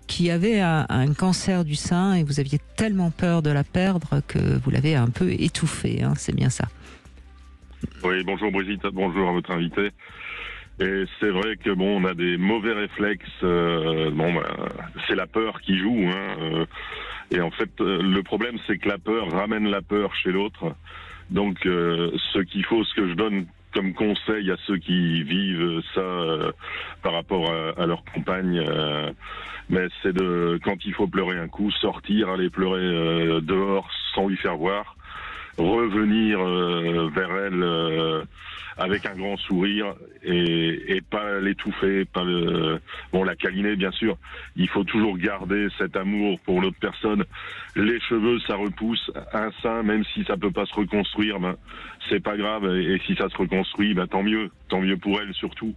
qui avait un cancer du sein et vous aviez tellement peur de la perdre que vous l'avez un peu étouffée, hein, c'est bien ça. Oui, bonjour Brigitte, bonjour à votre invité. Et c'est vrai que on a des mauvais réflexes. C'est la peur qui joue. Et en fait, le problème, c'est que la peur ramène la peur chez l'autre. Donc, ce que je donne comme conseil à ceux qui vivent ça par rapport à leur compagne, mais c'est quand il faut pleurer un coup, sortir, aller pleurer dehors sans lui faire voir, revenir vers elle avec un grand sourire et pas l'étouffer, pas la câliner bien sûr. Il faut toujours garder cet amour pour l'autre personne. Les cheveux, ça repousse. Un sein, même si ça peut pas se reconstruire, c'est pas grave. Et si ça se reconstruit, tant mieux pour elle surtout.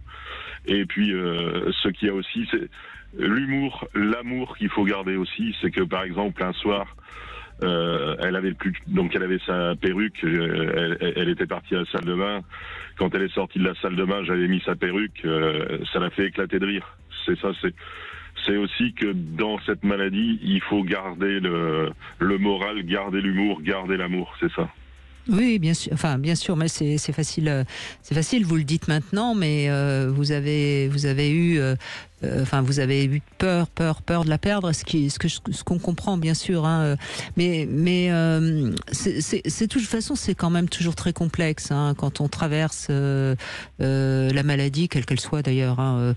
Et puis ce qu'il y a aussi, c'est l'humour, l'amour qu'il faut garder aussi. C'est que par exemple un soir, elle avait sa perruque, elle était partie à la salle de bain. Quand elle est sortie de la salle de bain, j'avais mis sa perruque, ça l'a fait éclater de rire. C'est aussi que dans cette maladie, il faut garder le moral, garder l'humour, garder l'amour, c'est ça. Oui, bien sûr. Enfin, bien sûr, mais c'est facile. C'est facile. Vous le dites maintenant, mais vous avez eu. Vous avez eu peur de la perdre, ce qu'on comprend bien sûr, hein. Mais c'est de toute façon c'est quand même toujours très complexe, hein, quand on traverse la maladie, quelle qu'elle soit d'ailleurs, hein,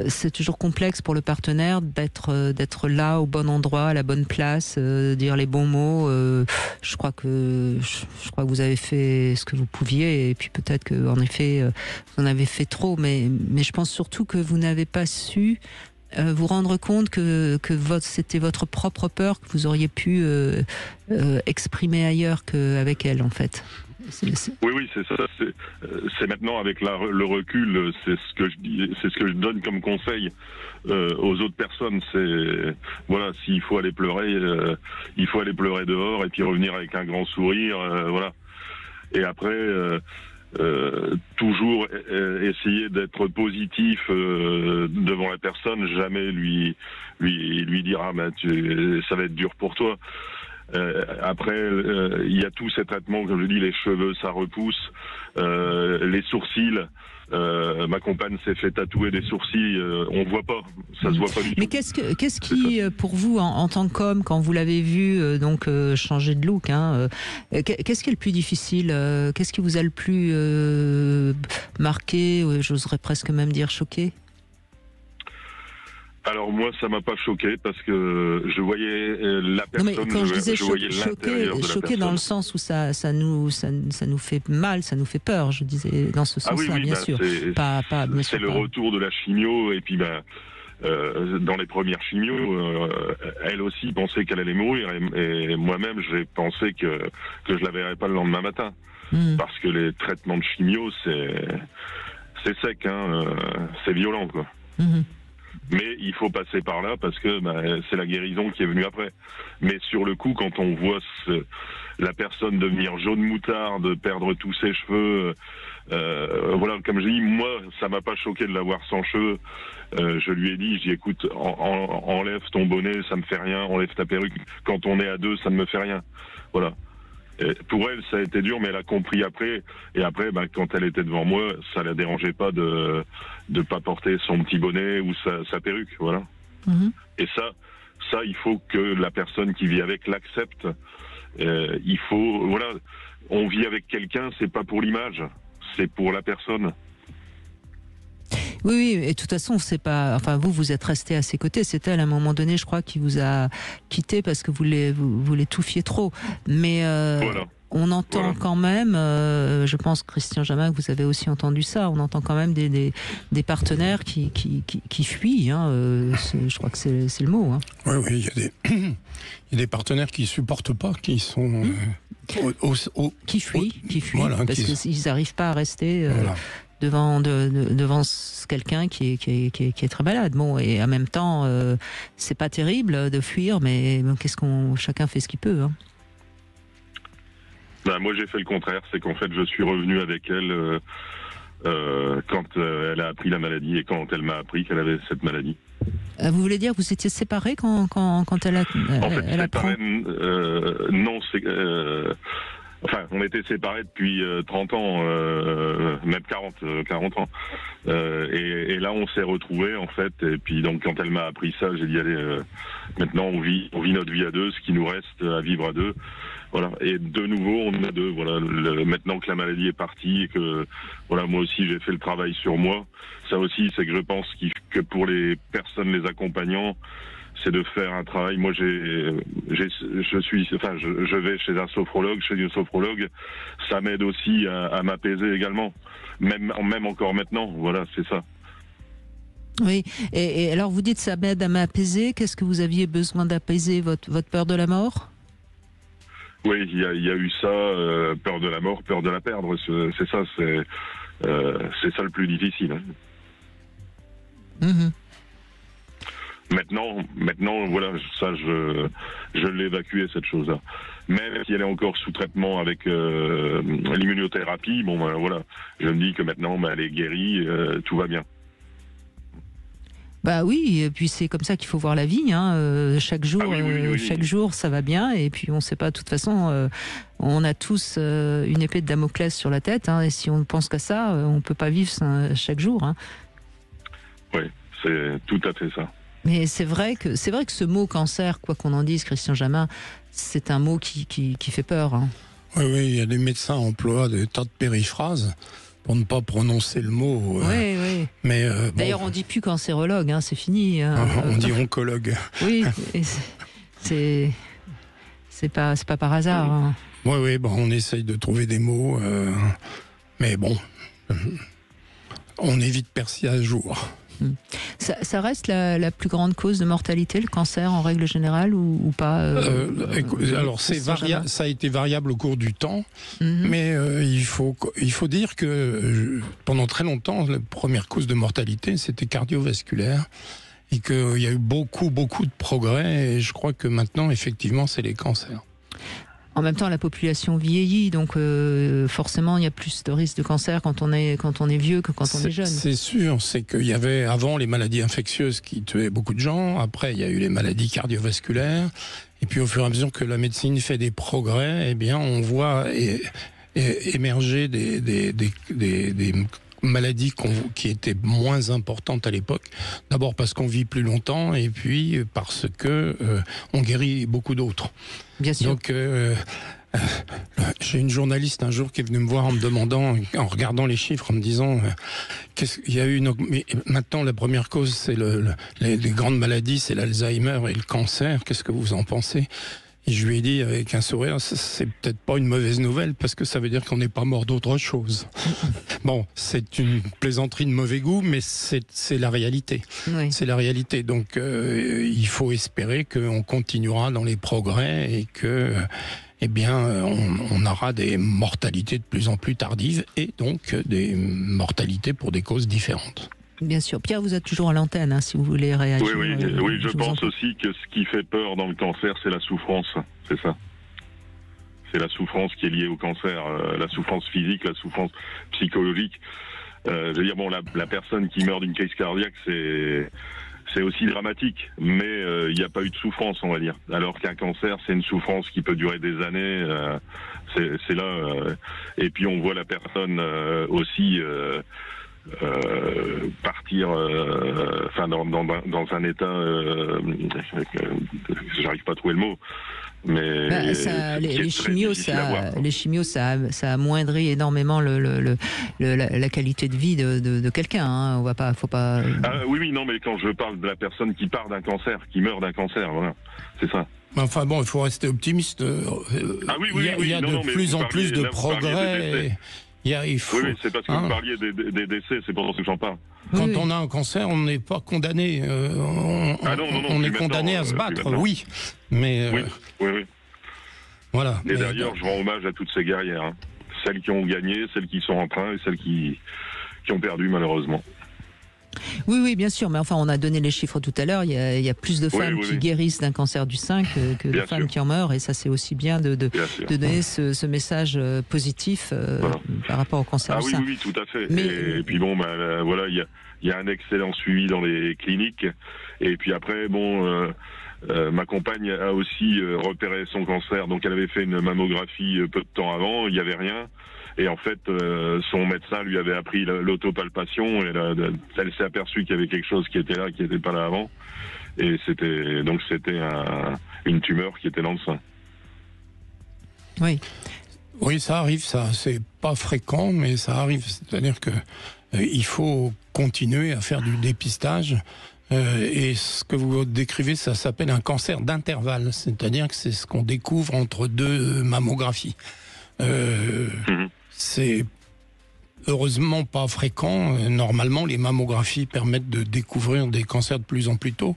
c'est toujours complexe pour le partenaire d'être là au bon endroit, à la bonne place, dire les bons mots. Je crois que vous avez fait ce que vous pouviez et puis peut-être que en effet vous en avez fait trop, mais je pense surtout que vous n'avez pas su vous rendre compte que c'était votre propre peur que vous auriez pu exprimer ailleurs qu'avec elle en fait. Oui, c'est ça. C'est maintenant avec le recul, c'est ce que je dis, c'est ce que je donne comme conseil aux autres personnes. C'est s'il faut aller pleurer, il faut aller pleurer dehors et puis revenir avec un grand sourire, voilà. Et après. Toujours essayer d'être positif devant la personne, jamais lui dire ça va être dur pour toi. Après, il y a tous ces traitements, comme je dis, les cheveux ça repousse, les sourcils. Ma compagne s'est fait tatouer des sourcils, on voit pas, ça se voit pas du tout. Mais qu'est-ce qui pour vous, en tant qu'homme, quand vous l'avez vu changer de look, hein, qu'est-ce qui est le plus difficile, qu'est-ce qui vous a le plus marqué, j'oserais presque même dire choqué? Alors moi, ça m'a pas choqué parce que je voyais la personne. Non, mais quand je disais choqué dans le sens où ça nous fait mal, ça nous fait peur. Je disais dans ce sens-là, bien sûr. C'est le retour de la chimio et puis dans les premières chimios, elle aussi pensait qu'elle allait mourir et moi-même j'ai pensé que je la verrais pas le lendemain matin. Parce que les traitements de chimio, c'est sec, hein, c'est violent, quoi. Mais il faut passer par là parce que c'est la guérison qui est venue après. Mais sur le coup, quand on voit la personne devenir jaune moutarde, perdre tous ses cheveux, voilà, comme je dis, moi, ça m'a pas choqué de l'avoir sans cheveux. Je lui ai dit, écoute, enlève ton bonnet, ça me fait rien, enlève ta perruque. Quand on est à deux, ça ne me fait rien. Voilà. Et pour elle, ça a été dur, mais elle a compris après. Et après, quand elle était devant moi, ça la dérangeait pas de pas porter son petit bonnet ou sa perruque, voilà. Et ça, il faut que la personne qui vit avec l'accepte. Il faut, voilà, on vit avec quelqu'un, c'est pas pour l'image, c'est pour la personne. Oui, et de toute façon, c'est pas. Enfin, vous êtes resté à ses côtés. C'est elle, à un moment donné, je crois, qui vous a quitté parce que vous l'étouffiez trop. Mais voilà. On entend quand même, je pense, Christian Jamin, que vous avez aussi entendu ça, on entend quand même des partenaires qui fuient. Hein, je crois que c'est le mot. Hein. Oui, il y a des partenaires qui ne supportent pas, qui sont... qui fuient, voilà, parce qu'ils n'arrivent pas à rester... Voilà. devant quelqu'un qui est très malade. Bon, et en même temps, c'est pas terrible de fuir, mais chacun fait ce qu'il peut. Hein. Moi, j'ai fait le contraire, c'est qu'en fait, je suis revenu avec elle quand elle a appris la maladie et quand elle m'a appris qu'elle avait cette maladie. Vous voulez dire que vous étiez séparés quand elle a En fait, elle apprend non, c'est... Enfin, on était séparés depuis 30 ans, même 40 ans. Et là, on s'est retrouvés, en fait. Et puis, donc, quand elle m'a appris ça, j'ai dit, allez, maintenant, on vit notre vie à deux, ce qui nous reste à vivre à deux. Voilà. Et de nouveau, on est à deux. Voilà. Maintenant que la maladie est partie et que, voilà, moi aussi, j'ai fait le travail sur moi. Ça aussi, c'est que je pense que pour les personnes, les accompagnants, c'est de faire un travail. Moi, je vais chez un sophrologue, chez une sophrologue. Ça m'aide aussi à m'apaiser également. Même encore maintenant. Voilà, c'est ça. Oui. Et alors, vous dites ça m'aide à m'apaiser. Qu'est-ce que vous aviez besoin d'apaiser, votre peur de la mort? Oui, il y a eu ça, peur de la mort, peur de la perdre. C'est ça, c'est ça le plus difficile. Mmh. Maintenant, voilà, ça, je l'ai évacué, cette chose-là. Même si elle est encore sous traitement avec l'immunothérapie, bon, voilà, je me dis que maintenant, elle est guérie, tout va bien. Bah oui, et puis c'est comme ça qu'il faut voir la vie. Hein. Chaque jour, chaque jour, ça va bien. Et puis on ne sait pas. De toute façon, on a tous une épée de Damoclès sur la tête. Hein, et si on ne pense qu'à ça, on ne peut pas vivre chaque jour. Hein. Oui, c'est tout à fait ça. Mais c'est vrai que ce mot cancer, quoi qu'on en dise, Christian Jamin, c'est un mot qui fait peur. Hein. Oui, il y a des médecins qui emploient des tas de périphrases pour ne pas prononcer le mot. Oui. Mais d'ailleurs, on dit plus cancérologue, hein, c'est fini. Hein. On dit oncologue. Oui, c'est pas par hasard. Hein. Oui, on essaye de trouver des mots, mais bon, on évite percer à jour. Ça reste la plus grande cause de mortalité, le cancer en règle générale, ou pas alors ça a été variable au cours du temps, mais il faut dire que pendant très longtemps, la première cause de mortalité, c'était cardiovasculaire, et qu'il y a eu beaucoup de progrès, et je crois que maintenant, effectivement, c'est les cancers. En même temps, la population vieillit, donc forcément, il y a plus de risques de cancer quand on est vieux que quand on est jeune. C'est sûr, c'est qu'il y avait avant les maladies infectieuses qui tuaient beaucoup de gens, après il y a eu les maladies cardiovasculaires, et puis au fur et à mesure que la médecine fait des progrès, eh bien on voit émerger des maladies qui étaient moins importantes à l'époque. D'abord parce qu'on vit plus longtemps, et puis parce que on guérit beaucoup d'autres. Bien sûr. Donc, j'ai une journaliste un jour qui est venue me voir en me demandant, en regardant les chiffres, en me disant il y a eu mais maintenant la première cause, c'est les grandes maladies, c'est l'Alzheimer et le cancer. Qu'est-ce que vous en pensez? Et je lui ai dit avec un sourire, c'est peut-être pas une mauvaise nouvelle parce que ça veut dire qu'on n'est pas mort d'autre chose. Bon, c'est une plaisanterie de mauvais goût, mais c'est la réalité. Oui. C'est la réalité. Donc il faut espérer qu'on continuera dans les progrès et eh bien, on aura des mortalités de plus en plus tardives et donc des mortalités pour des causes différentes. Bien sûr. Pierre, vous êtes toujours à l'antenne, si vous voulez réagir. Oui, je pense aussi que ce qui fait peur dans le cancer, c'est la souffrance. C'est ça. C'est la souffrance qui est liée au cancer, la souffrance physique, la souffrance psychologique. Je veux dire, bon, la personne qui meurt d'une crise cardiaque, c'est aussi dramatique, mais il n'y a pas eu de souffrance, on va dire. Alors qu'un cancer, c'est une souffrance qui peut durer des années. C'est là. Et puis on voit la personne aussi partir, dans un état. J'arrive pas à trouver le mot. Mais les chimios, ça amoindrit énormément la qualité de vie de quelqu'un. On va pas, faut pas. Oui, non, mais quand je parle de la personne qui part d'un cancer, qui meurt d'un cancer, voilà, c'est ça. Enfin bon, il faut rester optimiste. Il y a de plus en plus de progrès. Oui, c'est parce que vous parliez des décès, c'est pour ça que j'en parle. Quand on a un cancer, on n'est pas condamné. On est condamné à se battre, oui. Mais oui. Voilà. Et d'ailleurs, je rends hommage à toutes ces guerrières, celles qui ont gagné, celles qui sont en train et celles qui ont perdu malheureusement. Oui, bien sûr. Mais enfin, on a donné les chiffres tout à l'heure. Il y a plus de femmes qui guérissent d'un cancer du sein que de femmes qui en meurent. Et ça, c'est aussi bien de donner ce message positif par rapport au cancer du sein. Oui, tout à fait. Et puis bon, voilà, il y a un excellent suivi dans les cliniques. Et puis après, ma compagne a aussi repéré son cancer. Donc, elle avait fait une mammographie peu de temps avant. Il n'y avait rien. Et en fait, son médecin lui avait appris l'autopalpation et elle s'est aperçue qu'il y avait quelque chose qui était là, qui n'était pas là avant. Et c'était une tumeur qui était dans le sein. Oui, ça arrive, ça. C'est pas fréquent, mais ça arrive. C'est-à-dire que il faut continuer à faire du dépistage. Et ce que vous décrivez, ça s'appelle un cancer d'intervalle. C'est-à-dire que c'est ce qu'on découvre entre deux mammographies. C'est heureusement pas fréquent. Normalement, les mammographies permettent de découvrir des cancers de plus en plus tôt.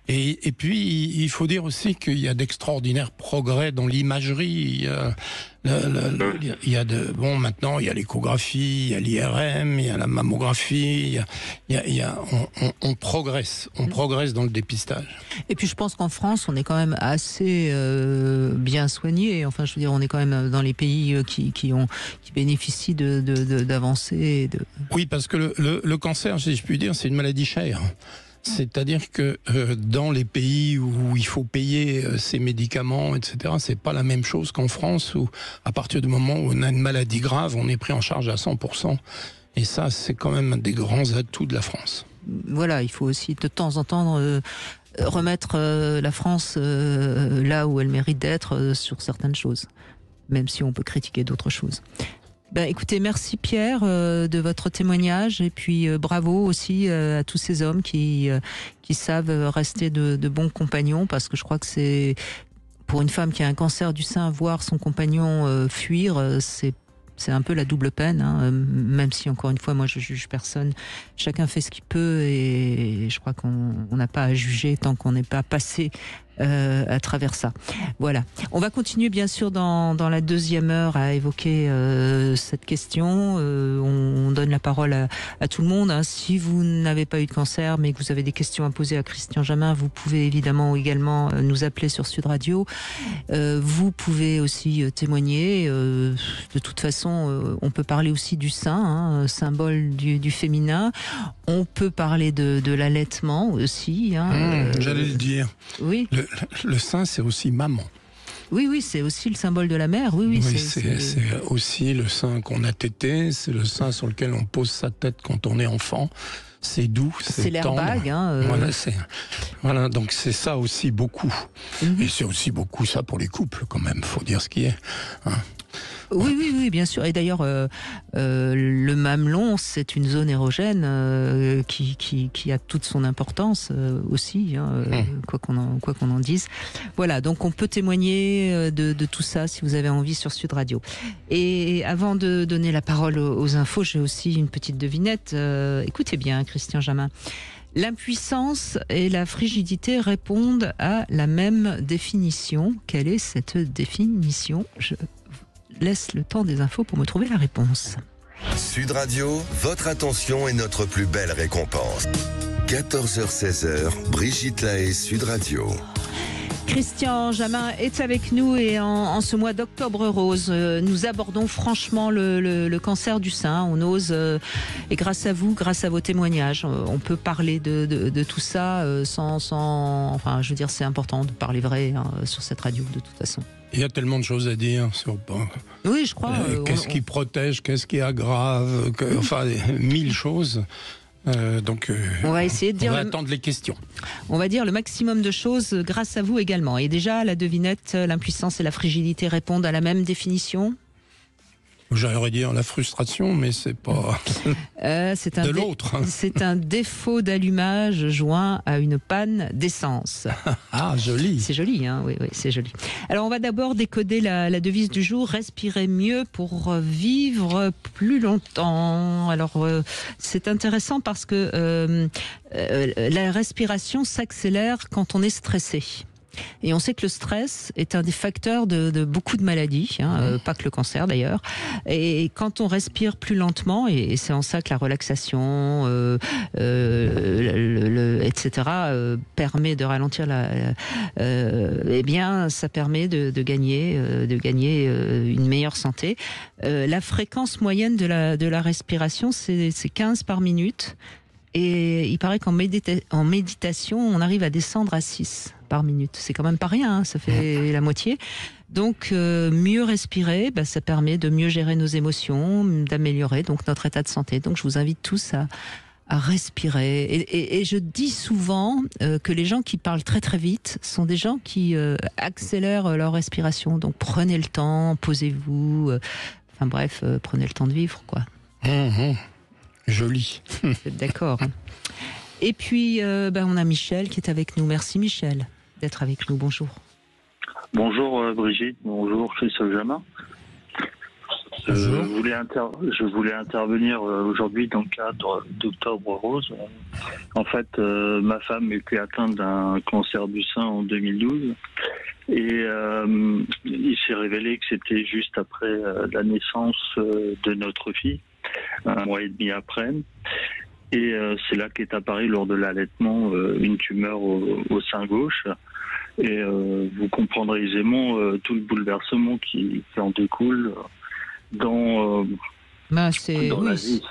Et puis, il faut dire aussi qu'il y a d'extraordinaires progrès dans l'imagerie. Maintenant, il y a l'échographie, il y a l'IRM, il y a la mammographie. On progresse dans le dépistage. Et puis, je pense qu'en France, on est quand même assez bien soigné. Enfin, je veux dire, on est quand même dans les pays qui bénéficient d'avancées. Oui, parce que le cancer, si je puis dire, c'est une maladie chère. C'est-à-dire que dans les pays où il faut payer ces médicaments, etc., c'est pas la même chose qu'en France, où à partir du moment où on a une maladie grave, on est pris en charge à 100%. Et ça, c'est quand même un des grands atouts de la France. Voilà, il faut aussi de temps en temps remettre la France là où elle mérite d'être sur certaines choses, même si on peut critiquer d'autres choses. Écoutez, merci Pierre de votre témoignage et puis bravo aussi à tous ces hommes qui savent rester de bons compagnons, parce que je crois que c'est pour une femme qui a un cancer du sein, voir son compagnon fuir, c'est un peu la double peine, même si encore une fois moi je juge personne, chacun fait ce qu'il peut et je crois qu'on n'a pas à juger tant qu'on n'est pas passé à travers ça. Voilà. On va continuer bien sûr dans la deuxième heure à évoquer cette question. On donne la parole à tout le monde. Si vous n'avez pas eu de cancer mais que vous avez des questions à poser à Christian Jamin, vous pouvez évidemment également nous appeler sur Sud Radio. Vous pouvez aussi témoigner. De toute façon, on peut parler aussi du sein, symbole du féminin. On peut parler de l'allaitement aussi. J'allais le dire. Oui. Le sein, c'est aussi maman. Oui, c'est aussi le symbole de la mère. Oui, c'est aussi le sein qu'on a tété, c'est le sein sur lequel on pose sa tête quand on est enfant. C'est doux, c'est tendre. C'est l'airbag. Voilà, donc c'est ça aussi beaucoup. Et c'est aussi beaucoup ça pour les couples, quand même, faut dire ce qui est. Oui, bien sûr. Et d'ailleurs, le mamelon, c'est une zone érogène qui a toute son importance aussi, quoi qu'on en dise. Voilà, donc on peut témoigner de tout ça si vous avez envie sur Sud Radio. Et avant de donner la parole aux infos, j'ai aussi une petite devinette. Écoutez bien, Christian Jamin. L'impuissance et la frigidité répondent à la même définition. Quelle est cette définition ? Je laisse le temps des infos pour me trouver la réponse. Sud Radio, votre attention est notre plus belle récompense. 14h-16h, Brigitte Lahaie, Sud Radio. Christian Jamin est avec nous et en ce mois d'octobre rose, nous abordons franchement le cancer du sein. On ose, et grâce à vous, grâce à vos témoignages, on peut parler de tout ça enfin, je veux dire, c'est important de parler vrai sur cette radio de toute façon. Il y a tellement de choses à dire sur. Oui, je crois. Qu'est-ce qui protège, qu'est-ce qui aggrave, enfin 1000 choses. On va essayer de dire. On va attendre les questions. On va dire le maximum de choses grâce à vous également. Et déjà, la devinette, l'impuissance et la frigidité répondent à la même définition. J'aurais dire la frustration, mais c'est pas de l'autre. C'est un défaut d'allumage joint à une panne d'essence. Ah, joli. C'est joli, hein, oui, c'est joli. Alors, on va d'abord décoder la devise du jour, respirer mieux pour vivre plus longtemps. Alors, c'est intéressant parce que la respiration s'accélère quand on est stressé. Et on sait que le stress est un des facteurs de beaucoup de maladies, pas que le cancer d'ailleurs. Et quand on respire plus lentement, et c'est en ça que la relaxation, etc., permet de ralentir eh bien, ça permet de gagner une meilleure santé. La fréquence moyenne de la respiration, c'est 15 par minute. Et il paraît qu'en méditation, on arrive à descendre à 6 par minute. C'est quand même pas rien, ça fait la moitié. Donc, mieux respirer, ça permet de mieux gérer nos émotions, d'améliorer donc notre état de santé. Donc, je vous invite tous à respirer. Et je dis souvent que les gens qui parlent très très vite sont des gens qui accélèrent leur respiration. Donc, prenez le temps, posez-vous. Enfin bref, prenez le temps de vivre, quoi. Joli. D'accord. Et puis, on a Michel qui est avec nous. Merci Michel d'être avec nous. Bonjour. Bonjour Brigitte, bonjour Christophe Jamin. Je voulais intervenir aujourd'hui dans le cadre d'Octobre Rose. En fait, ma femme était atteinte d'un cancer du sein en 2012 et il s'est révélé que c'était juste après la naissance de notre fille, 1 mois et demi après. Et c'est là qu'est apparue lors de l'allaitement une tumeur au sein gauche. Et vous comprendrez aisément tout le bouleversement qui en découle dans la vie.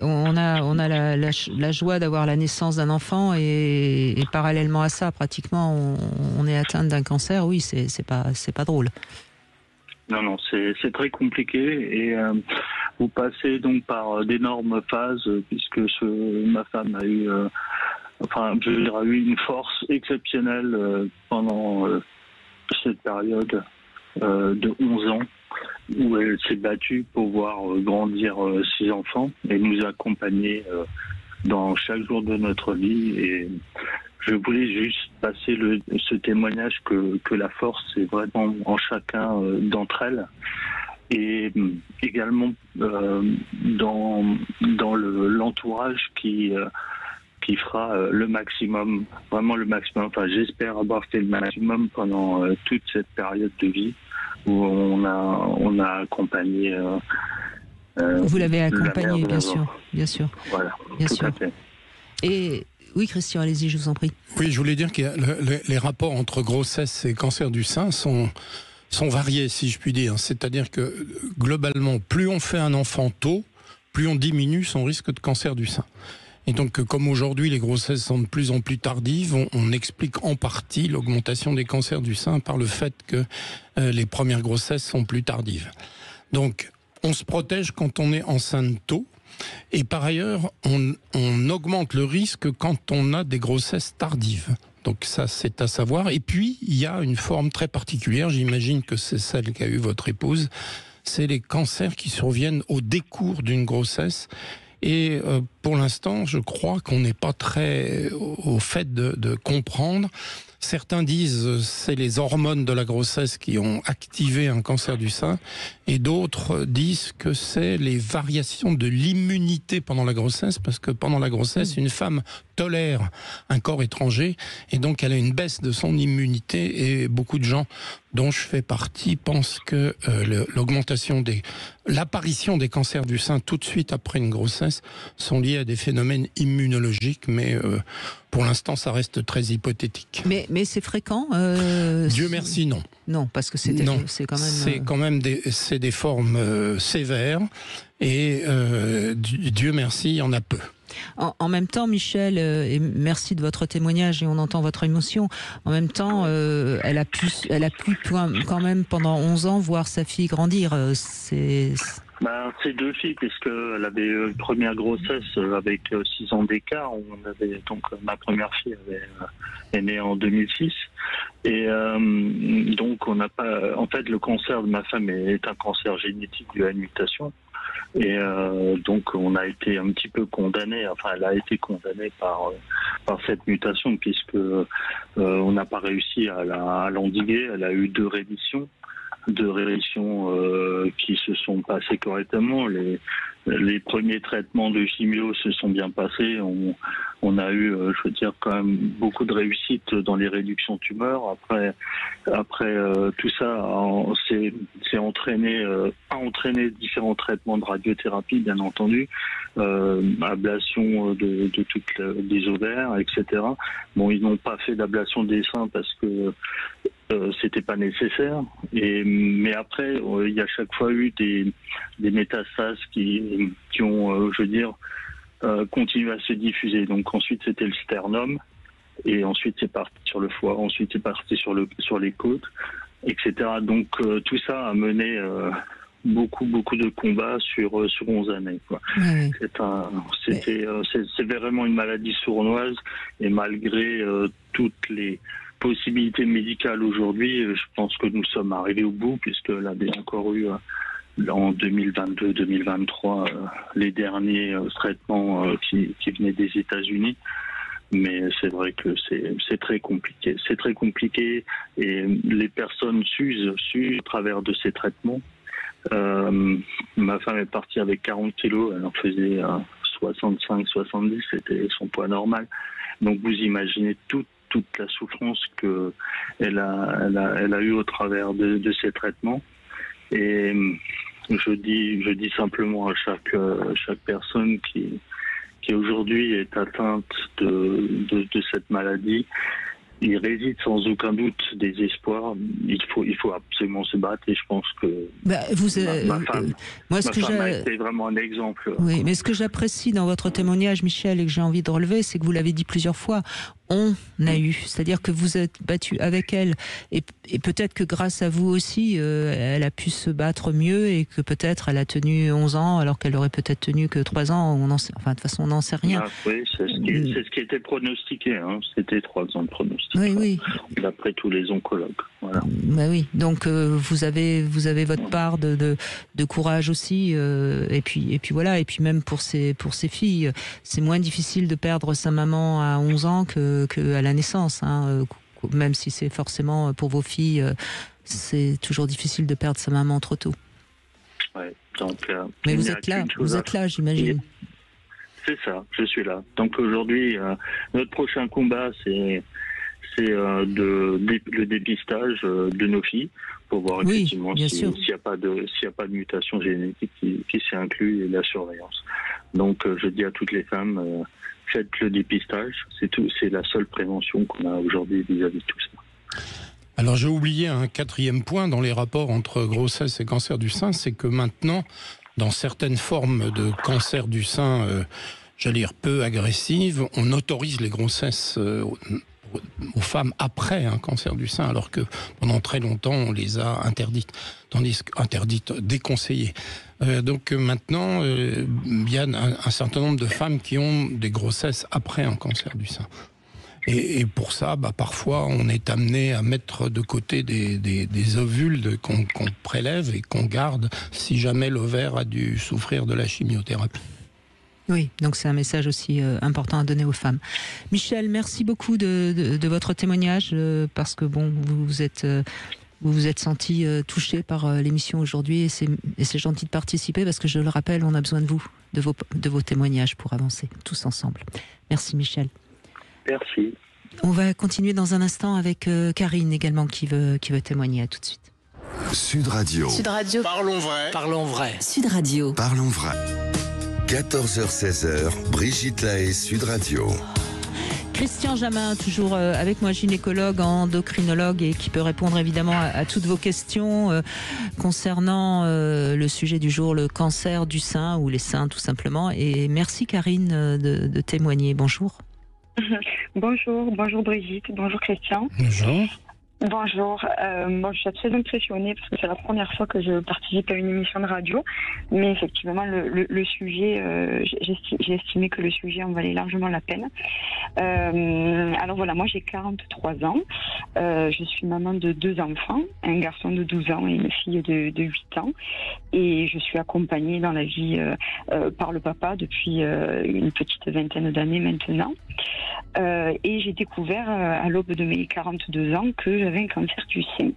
On a la joie d'avoir la naissance d'un enfant et parallèlement à ça, pratiquement, on est atteint d'un cancer. Oui, c'est pas drôle. Non, c'est très compliqué et vous passez donc par d'énormes phases puisque ma femme a eu, a eu une force exceptionnelle pendant cette période de 11 ans où elle s'est battue pour voir grandir ses enfants et nous accompagner dans chaque jour de notre vie. Et je voulais juste passer ce témoignage que la force est vraiment en chacun d'entre elles et également dans l'entourage qui fera le maximum, vraiment le maximum. Enfin, j'espère avoir fait le maximum pendant toute cette période de vie où on a accompagné. Vous l'avez accompagné, bien sûr. Voilà, bien tout sûr. à fait. Et oui, Christian, allez-y, je vous en prie. Oui, je voulais dire que les rapports entre grossesse et cancer du sein sont variés, si je puis dire. C'est-à-dire que globalement, plus on fait un enfant tôt, plus on diminue son risque de cancer du sein. Et donc, comme aujourd'hui, les grossesses sont de plus en plus tardives, on explique en partie l'augmentation des cancers du sein par le fait que les premières grossesses sont plus tardives. Donc, on se protège quand on est enceinte tôt. Et par ailleurs, on augmente le risque quand on a des grossesses tardives. Donc ça, c'est à savoir. Et puis, il y a une forme très particulière, j'imagine que c'est celle qu'a eu votre épouse, c'est les cancers qui surviennent au décours d'une grossesse. Et pour l'instant, je crois qu'on n'est pas très au fait de comprendre. Certains disent c'est les hormones de la grossesse qui ont activé un cancer du sein, et d'autres disent que c'est les variations de l'immunité pendant la grossesse, parce que pendant la grossesse, une femme tolère un corps étranger, et donc elle a une baisse de son immunité, et beaucoup de gens, dont je fais partie, pensent que l'apparition des cancers du sein tout de suite après une grossesse sont liés à des phénomènes immunologiques, mais pour l'instant ça reste très hypothétique. Mais c'est fréquent Dieu merci, non. Non, parce que c'est quand même c'est des formes sévères, et Dieu merci, il y en a peu. En même temps, Michel, et merci de votre témoignage et on entend votre émotion, en même temps, elle a pu quand même pendant 11 ans voir sa fille grandir. C'est 2 filles, puisqu'elle avait une première grossesse avec 6 ans d'écart. Donc ma première fille est née en 2006. Et donc on n'a pas. En fait, le cancer de ma femme est un cancer génétique dû à une mutation. Et donc on a été un petit peu condamné, enfin elle a été condamnée par cette mutation, puisque on n'a pas réussi à l'endiguer. Elle a eu 2 rémissions qui se sont passées correctement. Les premiers traitements de chimio se sont bien passés. On a eu, je veux dire, quand même beaucoup de réussite dans les réductions de tumeurs. Après tout ça a entraîné différents traitements de radiothérapie, bien entendu, ablation de toutes les ovaires, etc. Bon, ils n'ont pas fait d'ablation des seins parce que c'était pas nécessaire. Mais après, il y a chaque fois eu des métastases qui ont, je veux dire, continué à se diffuser. Donc ensuite c'était le sternum, et ensuite c'est parti sur le foie, ensuite c'est parti sur les côtes, etc. Donc tout ça a mené beaucoup de combats sur 11 années, quoi. Oui. C'est vraiment une maladie sournoise, et malgré toutes les possibilités médicales aujourd'hui, je pense que nous sommes arrivés au bout, puisqu'elle avait encore eu en 2022-2023 les derniers traitements qui venaient des États-Unis. Mais c'est vrai que c'est très compliqué. C'est très compliqué, et les personnes s'usent au travers de ces traitements. Ma femme est partie avec 40 kilos, elle en faisait 65-70, c'était son poids normal. Donc vous imaginez toute la souffrance qu'elle a eue au travers de ces traitements. Et je dis simplement à chaque personne qui aujourd'hui est atteinte de cette maladie, il réside sans aucun doute des espoirs. Il faut absolument se battre, et je pense que ma femme a été vraiment un exemple. Oui, mais ce que j'apprécie dans votre témoignage, Michel, et que j'ai envie de relever, c'est que vous l'avez dit plusieurs fois, on a eu, c'est-à-dire que vous êtes battu avec elle, et peut-être que grâce à vous aussi, elle a pu se battre mieux, et que peut-être elle a tenu 11 ans alors qu'elle aurait peut-être tenu que 3 ans. De toute façon, on n'en sait rien. Oui, c'est ce qui était pronostiqué, hein. C'était 3 ans de pronostic. Oui. D'après tous les oncologues. Voilà. Oui, donc vous avez votre part de courage aussi, et puis voilà, et puis même pour ces filles, c'est moins difficile de perdre sa maman à 11 ans qu'à la naissance, hein. Même si c'est forcément pour vos filles, c'est toujours difficile de perdre sa maman trop tôt. Ouais, donc, mais vous êtes là, j'imagine. C'est ça, je suis là. Donc aujourd'hui, notre prochain combat, c'est le dépistage de nos filles, pour voir effectivement s'il n'y a pas de mutation génétique qui s'est inclue, et la surveillance. Donc je dis à toutes les femmes, faites le dépistage, c'est la seule prévention qu'on a aujourd'hui vis-à-vis de tout ça. Alors j'ai oublié un 4e point dans les rapports entre grossesse et cancer du sein, c'est que maintenant, dans certaines formes de cancer du sein, j'allais dire peu agressives, on autorise les grossesses aux femmes après un cancer du sein, alors que pendant très longtemps on les a déconseillées. Donc maintenant, il y a un certain nombre de femmes qui ont des grossesses après un cancer du sein. Et pour ça, parfois, on est amené à mettre de côté des ovules qu'on prélève et qu'on garde si jamais l'ovaire a dû souffrir de la chimiothérapie. Oui, donc c'est un message aussi important à donner aux femmes. Michel, merci beaucoup de votre témoignage, parce que bon, vous vous êtes senti touché par l'émission aujourd'hui, et c'est gentil de participer, parce que je le rappelle, on a besoin de vous, de vos témoignages pour avancer, tous ensemble. Merci Michel. Merci. On va continuer dans un instant avec Karine également qui veut témoigner. À tout de suite. Sud Radio. Sud Radio. Parlons vrai. Parlons vrai. Sud Radio. Parlons vrai. 14h-16h, Brigitte Lahaie, Sud Radio. Christian Jamin, toujours avec moi, gynécologue, endocrinologue, et qui peut répondre évidemment à toutes vos questions concernant le sujet du jour, le cancer du sein, ou les seins tout simplement. Et merci Karine de témoigner. Bonjour. Bonjour Brigitte, bonjour Christian. Bonjour. Bonjour, moi je suis très impressionnée parce que c'est la première fois que je participe à une émission de radio, mais effectivement le sujet, j'ai estimé que le sujet en valait largement la peine. Alors voilà, moi j'ai 43 ans, je suis maman de 2 enfants, un garçon de 12 ans et une fille de 8 ans, et je suis accompagnée dans la vie par le papa depuis une petite vingtaine d'années maintenant. Et j'ai découvert à l'aube de mes 42 ans que j'avais un cancer du sein.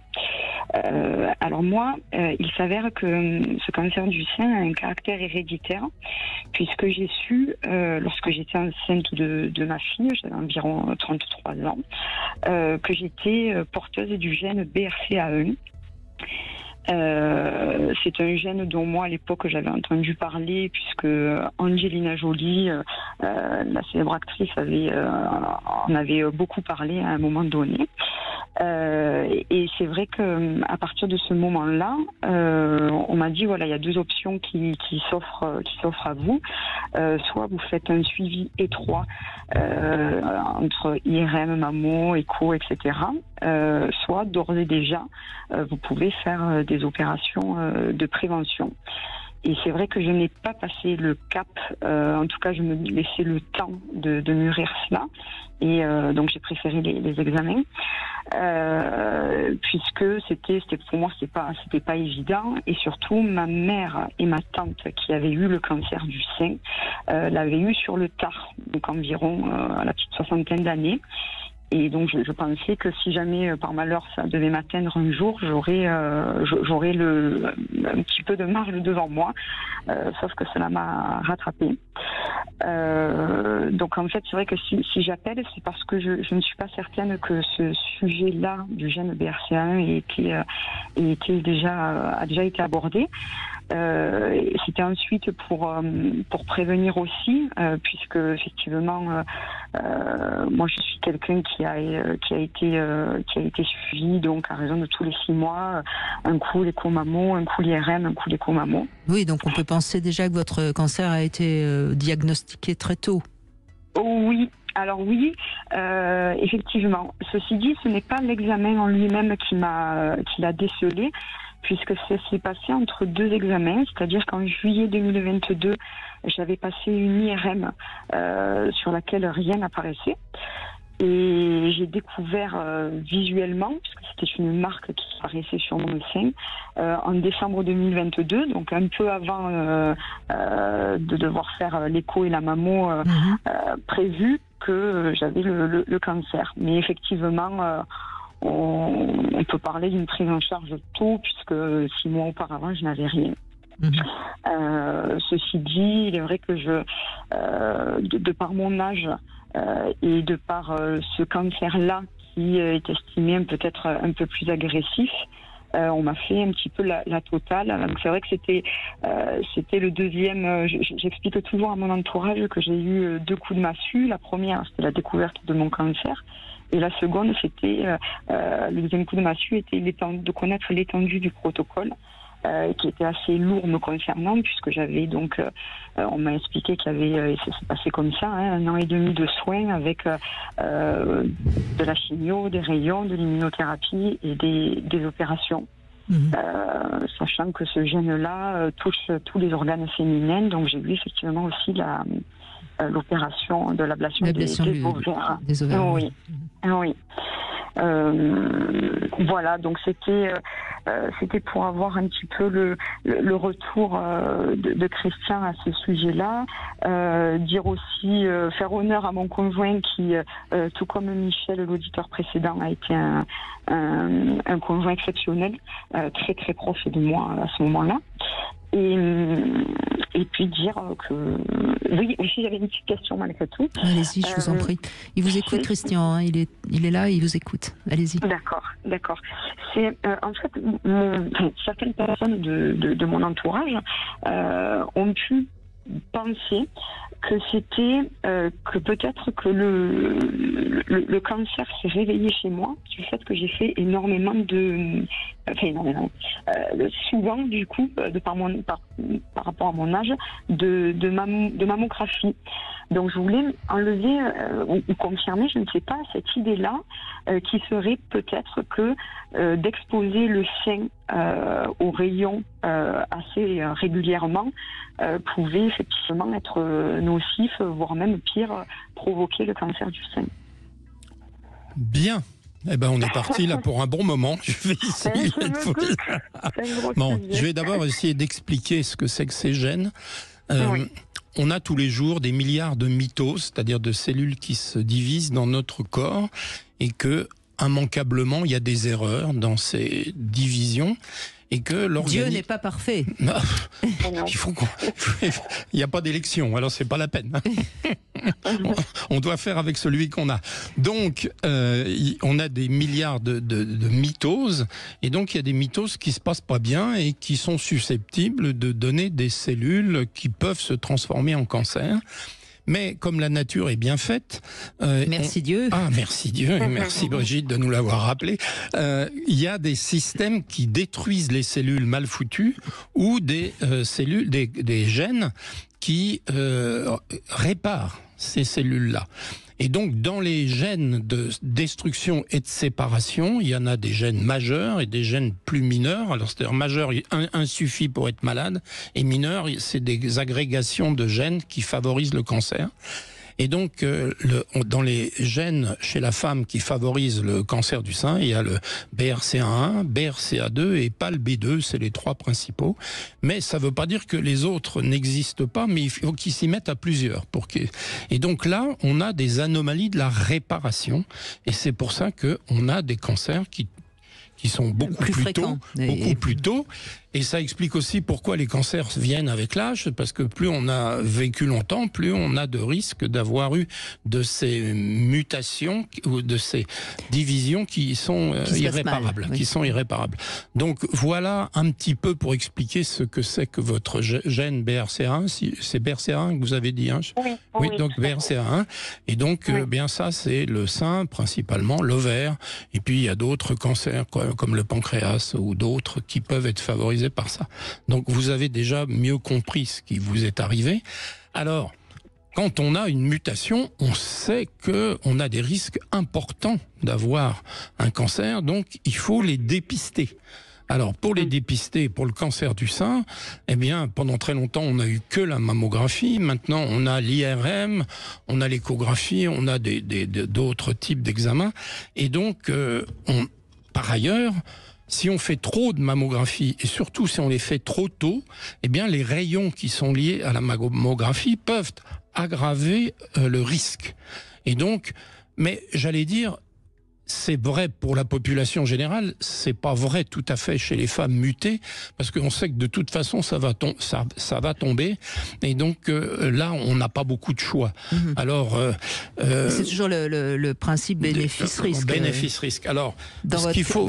Alors moi, il s'avère que ce cancer du sein a un caractère héréditaire, puisque j'ai su, lorsque j'étais enceinte de ma fille, j'avais environ 33 ans, que j'étais porteuse du gène BRCA1. C'est un gène dont moi à l'époque j'avais entendu parler, puisque Angelina Jolie, la célèbre actrice, en avait beaucoup parlé à un moment donné. Et c'est vrai que à partir de ce moment-là, on m'a dit voilà, il y a 2 options qui s'offrent à vous. Soit vous faites un suivi étroit entre IRM, mammo, écho, etc. Soit d'ores et déjà vous pouvez faire des opérations de prévention. Et c'est vrai que je n'ai pas passé le cap, en tout cas je me laissais le temps de mûrir cela, et donc j'ai préféré les examens, puisque c'était pour moi c'était pas évident, et surtout ma mère et ma tante qui avaient eu le cancer du sein l'avaient eu sur le tard, donc environ à la petite 60aine d'années. Et donc je pensais que si jamais par malheur ça devait m'atteindre un jour, j'aurais un petit peu de marge devant moi, sauf que cela m'a rattrapée. Donc en fait c'est vrai que si j'appelle, c'est parce que je ne suis pas certaine que ce sujet-là du gène BRCA1 a déjà été abordé. C'était ensuite pour prévenir aussi, puisque effectivement moi je suis quelqu'un qui a été suivi donc à raison de tous les 6 mois, un coup l'écho mammo, un coup l'IRM, un coup l'écho mammo. Oui, donc on peut penser déjà que votre cancer a été diagnostiqué très tôt. Oh, oui. Alors oui, effectivement. Ceci dit, ce n'est pas l'examen en lui-même qui l'a décelé, puisque ça s'est passé entre 2 examens, c'est-à-dire qu'en juillet 2022, j'avais passé une IRM sur laquelle rien n'apparaissait. Et j'ai découvert visuellement, puisque c'était une marque qui apparaissait sur mon sein, en décembre 2022, donc un peu avant de devoir faire l'écho et la mammo prévu, que j'avais le cancer. Mais effectivement, on peut parler d'une prise en charge tôt, puisque 6 mois auparavant, je n'avais rien. Ceci dit, il est vrai que de par mon âge et de par ce cancer-là qui est estimé peut-être un peu plus agressif, on m'a fait un petit peu la totale. Donc c'est vrai que c'était le deuxième. J'explique toujours à mon entourage que j'ai eu 2 coups de massue. La première, c'était la découverte de mon cancer. Et la seconde, c'était le deuxième coup de massue était de connaître l'étendue du protocole, qui était assez lourd me concernant, puisque j'avais donc, on m'a expliqué qu'il y avait, ça s'est passé comme ça, 1 an et demi de soins avec de la chimio, des rayons, de l'immunothérapie et des opérations. Sachant que ce gène-là touche tous les organes féminins, donc j'ai eu effectivement aussi l'opération de l'ablation des ovaires. Des ovaires. Oui. Oui. Voilà, donc c'était pour avoir un petit peu le retour de Christian à ce sujet-là. Dire aussi, faire honneur à mon conjoint qui, tout comme Michel, l'auditeur précédent, a été un conjoint exceptionnel, très très proche de moi à ce moment-là. Et puis dire que... Oui, aussi j'avais une petite question malgré tout. Allez-y, je vous en prie. Il vous écoute, Christian, hein, il est là, il vous écoute. Allez-y. D'accord. C'est en fait, certaines personnes de mon entourage ont pu penser que c'était que peut-être que le cancer s'est réveillé chez moi du fait que j'ai fait énormément souvent du coup par rapport à mon âge de mammographie. Donc je voulais enlever ou confirmer, je ne sais pas, cette idée-là qui serait peut-être que d'exposer le sein aux rayons assez régulièrement pouvait effectivement être nocif, voire même pire, provoquer le cancer du sein. Bien. Eh ben, on est parti là pour un bon moment. Je vais essayer je vais d'abord essayer d'expliquer ce que c'est que ces gènes. On a tous les jours des milliards de mitoses, c'est-à-dire de cellules qui se divisent dans notre corps, et que immanquablement il y a des erreurs dans ces divisions. Et que Dieu n'est pas parfait. Il n'y a pas d'élection, alors c'est pas la peine. On doit faire avec celui qu'on a. Donc, on a des milliards de mitoses, et donc il y a des mitoses qui se passent pas bien et qui sont susceptibles de donner des cellules qui peuvent se transformer en cancer. Mais comme la nature est bien faite... merci Dieu. Ah, merci Dieu, et merci Brigitte de nous l'avoir rappelé. Il y a des systèmes qui détruisent les cellules mal foutues ou des cellules, des gènes qui réparent ces cellules-là. Et donc, dans les gènes de destruction et de séparation, il y en a des gènes majeurs et des gènes plus mineurs. Alors, c'est-à-dire majeur, un suffit pour être malade, et mineur, c'est des agrégations de gènes qui favorisent le cancer. Et donc, dans les gènes chez la femme qui favorisent le cancer du sein, il y a le BRCA1, BRCA2 et PAL-B2, c'est les trois principaux. Mais ça ne veut pas dire que les autres n'existent pas, mais il faut qu'ils s'y mettent à plusieurs. Et donc là, on a des anomalies de la réparation, et c'est pour ça qu'on a des cancers qui sont beaucoup plus tôt. Et ça explique aussi pourquoi les cancers viennent avec l'âge, parce que plus on a vécu longtemps, plus on a de risques d'avoir eu de ces mutations ou de ces divisions qui sont irréparables. Donc voilà un petit peu pour expliquer ce que c'est que votre gène BRCA1. C'est BRCA1 que vous avez dit, hein? Oui, donc BRCA1. Et donc bien ça, c'est le sein principalement, l'ovaire, et puis il y a d'autres cancers comme le pancréas ou d'autres qui peuvent être favorisés par ça. Donc vous avez déjà mieux compris ce qui vous est arrivé. Alors, quand on a une mutation, on sait qu'on a des risques importants d'avoir un cancer, donc il faut les dépister. Alors, pour les dépister, pour le cancer du sein, eh bien, pendant très longtemps, on n'a eu que la mammographie. Maintenant, on a l'IRM, on a l'échographie, on a d'autres types d'examens. Et donc, par ailleurs, si on fait trop de mammographie, et surtout si on les fait trop tôt, eh bien les rayons qui sont liés à la mammographie peuvent aggraver le risque. Et donc, mais j'allais dire, c'est vrai pour la population générale, c'est pas vrai tout à fait chez les femmes mutées, parce qu'on sait que de toute façon ça va tomber, et donc là on n'a pas beaucoup de choix. C'est toujours le principe bénéfice-risque. Bénéfice-risque. Alors, dans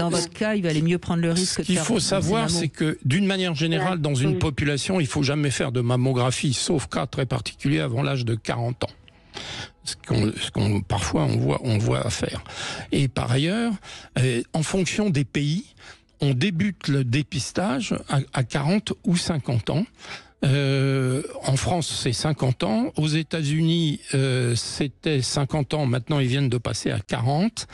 votre cas, il valait mieux prendre le risque. Ce qu'il faut savoir, c'est que d'une manière générale, dans une population, il faut jamais faire de mammographie, sauf cas très particulier avant l'âge de 40 ans. Parfois on voit à faire. Et par ailleurs, en fonction des pays, on débute le dépistage à 40 ou 50 ans. En France, c'est 50 ans. Aux États-Unis, c'était 50 ans. Maintenant, ils viennent de passer à 40.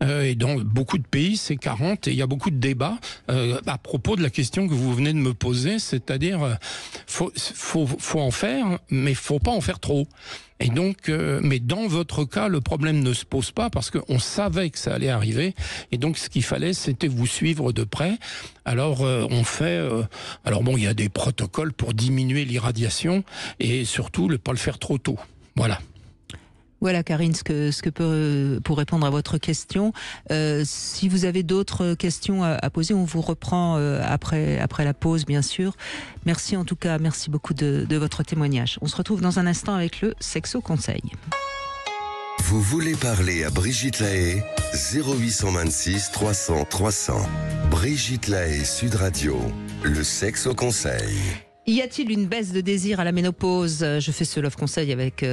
et dans beaucoup de pays, c'est 40, et il y a beaucoup de débats à propos de la question que vous venez de me poser, c'est-à-dire, faut en faire, mais faut pas en faire trop. Et donc, mais dans votre cas, le problème ne se pose pas parce qu'on savait que ça allait arriver. Et donc, ce qu'il fallait, c'était vous suivre de près. Alors, on fait... alors bon, il y a des protocoles pour diminuer l'irradiation et surtout, ne pas le faire trop tôt. Voilà. Voilà, Karine, pour répondre à votre question. Si vous avez d'autres questions à poser, on vous reprend après la pause, bien sûr. Merci en tout cas, merci beaucoup de votre témoignage. On se retrouve dans un instant avec le Sexo Conseil. Vous voulez parler à Brigitte Lahaie, 0826 300 300. Brigitte Lahaie, Sud Radio, le Sexo Conseil. Y a-t-il une baisse de désir à la ménopause? Je fais ce Love Conseil avec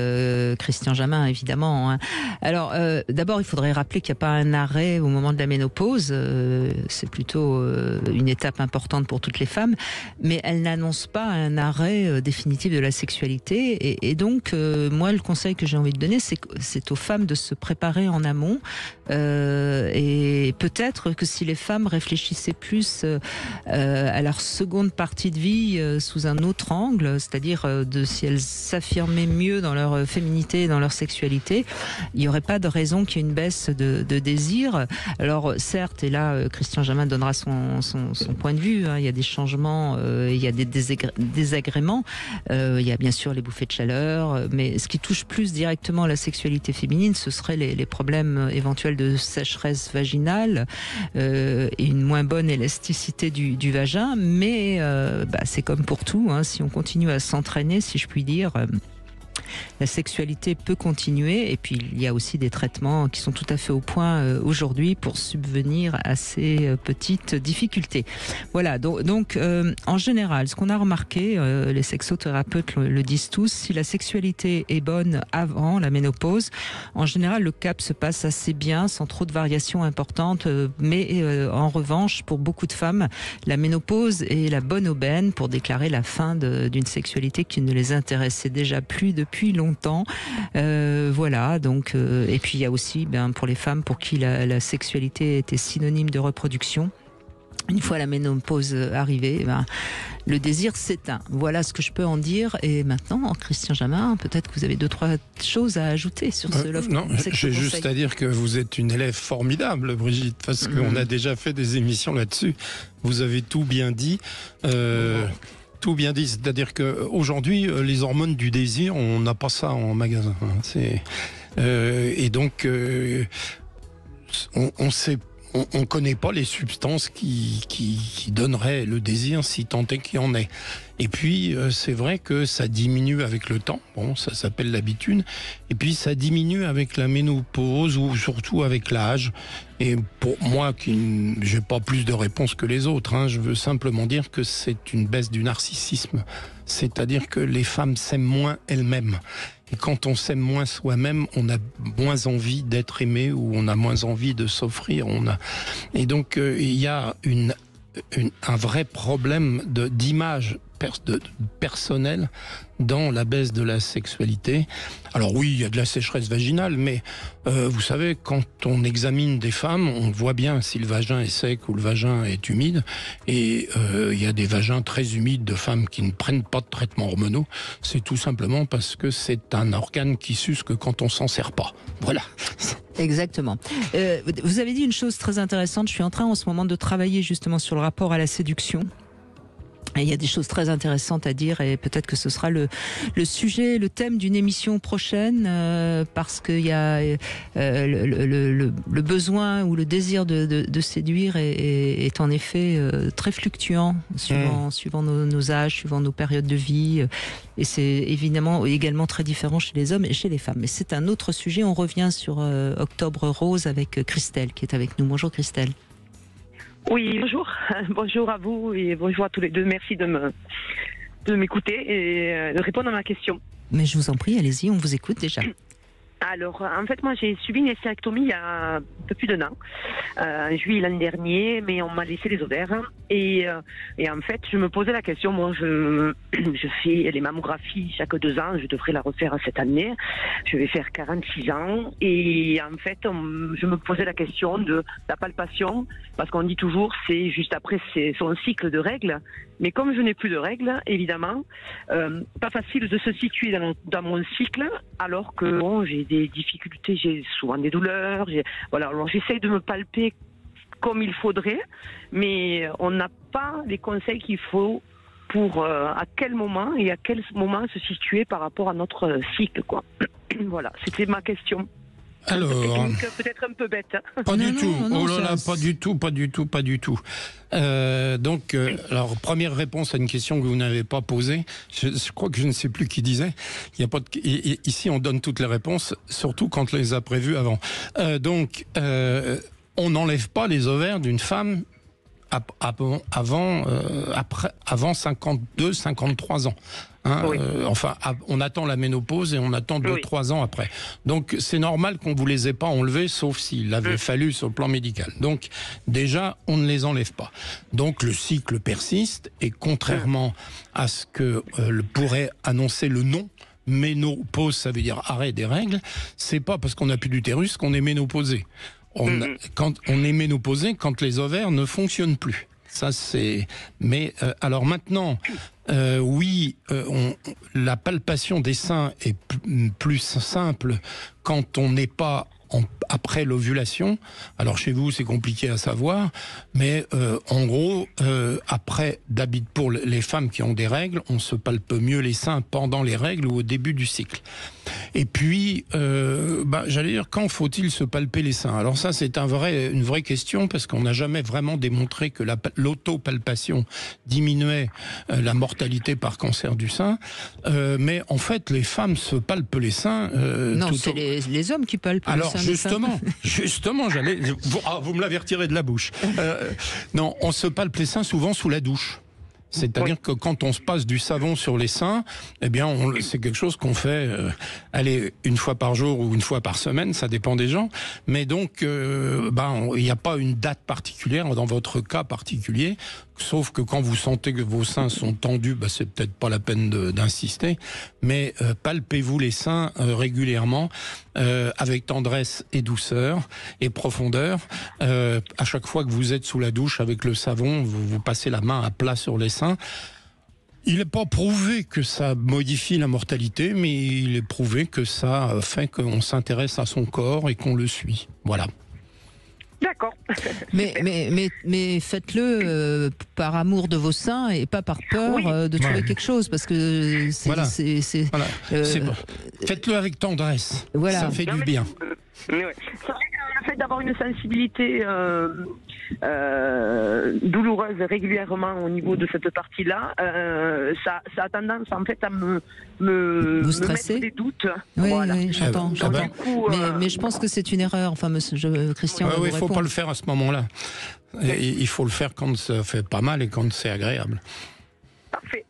Christian Jamin, évidemment. Hein. Alors, d'abord, il faudrait rappeler qu'il n'y a pas un arrêt au moment de la ménopause. C'est plutôt une étape importante pour toutes les femmes. Mais elle n'annonce pas un arrêt définitif de la sexualité. Et donc, moi, le conseil que j'ai envie de donner, c'est aux femmes de se préparer en amont. Et peut-être que si les femmes réfléchissaient plus à leur seconde partie de vie sous un autre angle, c'est-à-dire si elles s'affirmaient mieux dans leur féminité et dans leur sexualité, il n'y aurait pas de raison qu'il y ait une baisse de désir. Alors certes, et là Christian Jamin donnera son point de vue, hein, il y a des changements, il y a des désagréments, il y a bien sûr les bouffées de chaleur, mais ce qui touche plus directement la sexualité féminine, ce serait les problèmes éventuels de sécheresse vaginale et une moins bonne élasticité du vagin, mais c'est comme pour tout, hein, si on continue à s'entraîner, si je puis dire, la sexualité peut continuer. Et puis il y a aussi des traitements qui sont tout à fait au point aujourd'hui pour subvenir à ces petites difficultés. Voilà, donc en général, ce qu'on a remarqué, les sexothérapeutes le disent tous, si la sexualité est bonne avant la ménopause, en général le cap se passe assez bien, sans trop de variations importantes, mais en revanche, pour beaucoup de femmes, la ménopause est la bonne aubaine pour déclarer la fin d'une sexualité qui ne les intéressait déjà plus depuis longtemps. Voilà, donc et puis il y a aussi pour les femmes pour qui la sexualité était synonyme de reproduction. Une fois la ménopause arrivée, le désir s'éteint. Voilà ce que je peux en dire. Et maintenant, Christian Jamin, peut-être que vous avez 2-3 choses à ajouter sur ce Love Conseil. Non, j'ai juste à dire que vous êtes une élève formidable, Brigitte, parce qu'on a déjà fait des émissions là-dessus. Vous avez tout bien dit. Tout bien dit, c'est-à-dire qu'aujourd'hui, les hormones du désir, on n'a pas ça en magasin. Et donc, on connaît pas les substances qui donneraient le désir, si tant est qu'il y en ait. Et puis, c'est vrai que ça diminue avec le temps. Bon, ça s'appelle l'habitude. Et puis, ça diminue avec la ménopause ou surtout avec l'âge. Et pour moi, j'ai pas plus de réponses que les autres, hein, je veux simplement dire que c'est une baisse du narcissisme. C'est-à-dire que les femmes s'aiment moins elles-mêmes. Et quand on s'aime moins soi-même, on a moins envie d'être aimé ou on a moins envie de s'offrir. Et donc, il y a un vrai problème d'image personnelle dans la baisse de la sexualité. Alors oui, il y a de la sécheresse vaginale, mais vous savez, quand on examine des femmes, on voit bien si le vagin est sec ou le vagin est humide. Et il y a des vagins très humides de femmes qui ne prennent pas de traitements hormonaux. C'est tout simplement parce que c'est un organe qui suce que quand on s'en sert pas. Voilà. Exactement. Vous avez dit une chose très intéressante. Je suis en train en ce moment de travailler justement sur le rapport à la séduction. Et il y a des choses très intéressantes à dire et peut-être que ce sera le sujet, le thème d'une émission prochaine parce qu'il y a le besoin ou le désir de séduire est en effet très fluctuant suivant nos âges, suivant nos périodes de vie et c'est évidemment également très différent chez les hommes et chez les femmes. Mais c'est un autre sujet. On revient sur Octobre Rose avec Christelle qui est avec nous. Bonjour Christelle. Oui, bonjour. Bonjour à vous et bonjour à tous les deux. Merci de m'écouter et de répondre à ma question. Mais je vous en prie, allez-y, on vous écoute déjà. Alors, en fait, moi, j'ai subi une hystérectomie il y a un peu plus d'1 an, en juillet l'année dernière, mais on m'a laissé les ovaires. Et en fait, je me posais la question, moi, je fais les mammographies chaque 2 ans, je devrais la refaire cette année. Je vais faire 46 ans. Et en fait, je me posais la question de la palpation, parce qu'on dit toujours, c'est juste après son cycle de règles. Mais comme je n'ai plus de règles, évidemment, pas facile de se situer dans mon cycle, alors que bon, j'ai des difficultés, j'ai souvent des douleurs. Voilà, alors j'essaye de me palper comme il faudrait, mais on n'a pas les conseils qu'il faut pour à quel moment et à quel moment se situer par rapport à notre cycle, quoi. Voilà, c'était ma question. Alors, peut-être un peu bête. Pas du tout. Oh là là, pas du tout. Alors, première réponse à une question que vous n'avez pas posée. Je crois que je ne sais plus qui disait. Il y a pas ici, on donne toutes les réponses, surtout quand on les a prévues avant. On n'enlève pas les ovaires d'une femme avant 52, 53 ans. Oui. On attend la ménopause et on attend 2-3 ans après. Donc c'est normal qu'on vous les ait pas enlevés, sauf s'il avait fallu sur le plan médical. Donc déjà, on ne les enlève pas. Donc le cycle persiste et contrairement à ce que pourrait annoncer le nom, ménopause, ça veut dire arrêt des règles, c'est pas parce qu'on n'a plus d'utérus qu'on est ménopausé. Quand on est ménopausé, quand les ovaires ne fonctionnent plus. Ça c'est. Mais alors maintenant, la palpation des seins est plus simple quand on n'est pas après l'ovulation. Alors chez vous c'est compliqué à savoir, mais en gros après pour les femmes qui ont des règles, on se palpe mieux les seins pendant les règles ou au début du cycle. Et puis j'allais dire, quand faut-il se palper les seins? Alors ça c'est une vraie question, parce qu'on n'a jamais vraiment démontré que l'autopalpation diminuait la mortalité par cancer du sein, mais en fait les femmes se palpent les seins. Non, c'est les hommes qui palpent. Alors justement, vous me l'avez retiré de la bouche. Non, on se palpe les seins souvent sous la douche. C'est-à-dire que quand on se passe du savon sur les seins, eh bien, c'est quelque chose qu'on fait, une fois par jour ou une fois par semaine, ça dépend des gens. Mais donc, il n'y a pas une date particulière dans votre cas particulier. Sauf que quand vous sentez que vos seins sont tendus, c'est peut-être pas la peine d'insister. Mais palpez-vous les seins régulièrement, avec tendresse et douceur et profondeur. À chaque fois que vous êtes sous la douche avec le savon, vous passez la main à plat sur les seins. Il n'est pas prouvé que ça modifie la mortalité, mais il est prouvé que ça fait qu'on s'intéresse à son corps et qu'on le suit. Voilà. D'accord. Mais faites-le par amour de vos seins et pas par peur de trouver quelque chose, parce que faites-le avec tendresse. Voilà. Ça fait du bien. C'est vrai que le fait d'avoir une sensibilité douloureuse régulièrement au niveau de cette partie-là, ça a tendance en fait à me mettre des doutes. Oui, j'entends. Mais je pense que c'est une erreur. Enfin, Christian. Il ne faut pas le faire à ce moment-là. Il faut le faire quand ça fait pas mal et quand c'est agréable. Parfait.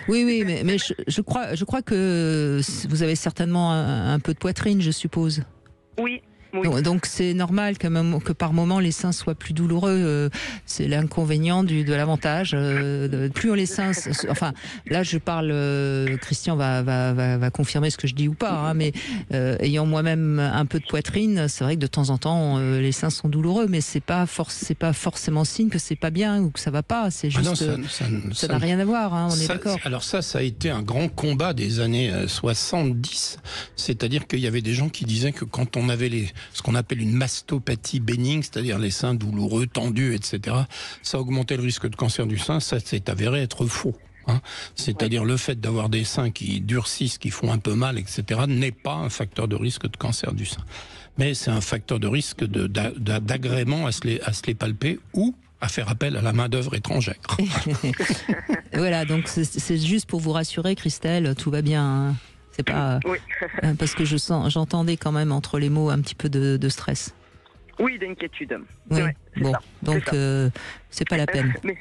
Oui, mais je crois que vous avez certainement un peu de poitrine, je suppose. Oui. Donc c'est normal que par moment les seins soient plus douloureux. C'est l'inconvénient de l'avantage. Plus on les seins, enfin là je parle, Christian va confirmer ce que je dis ou pas, mais ayant moi-même un peu de poitrine, c'est vrai que de temps en temps les seins sont douloureux, mais c'est pas forcément signe que c'est pas bien ou que ça va pas. C'est juste ça n'a rien à voir. On est d'accord. Alors ça a été un grand combat des années 70. C'est-à-dire qu'il y avait des gens qui disaient que quand on avait ce qu'on appelle une mastopathie bénigne, c'est-à-dire les seins douloureux, tendus, etc., ça augmentait le risque de cancer du sein. Ça s'est avéré être faux. C'est-à-dire le fait d'avoir des seins qui durcissent, qui font un peu mal, etc., n'est pas un facteur de risque de cancer du sein. Mais c'est un facteur de risque d'agrément à se les palper ou à faire appel à la main-d'œuvre étrangère. Voilà, donc c'est juste pour vous rassurer, Christelle, tout va bien. C'est pas parce que j'entendais quand même entre les mots un petit peu de stress. Oui, d'inquiétude. Oui. Ouais, Bon, ça, donc c'est pas la peine. Mais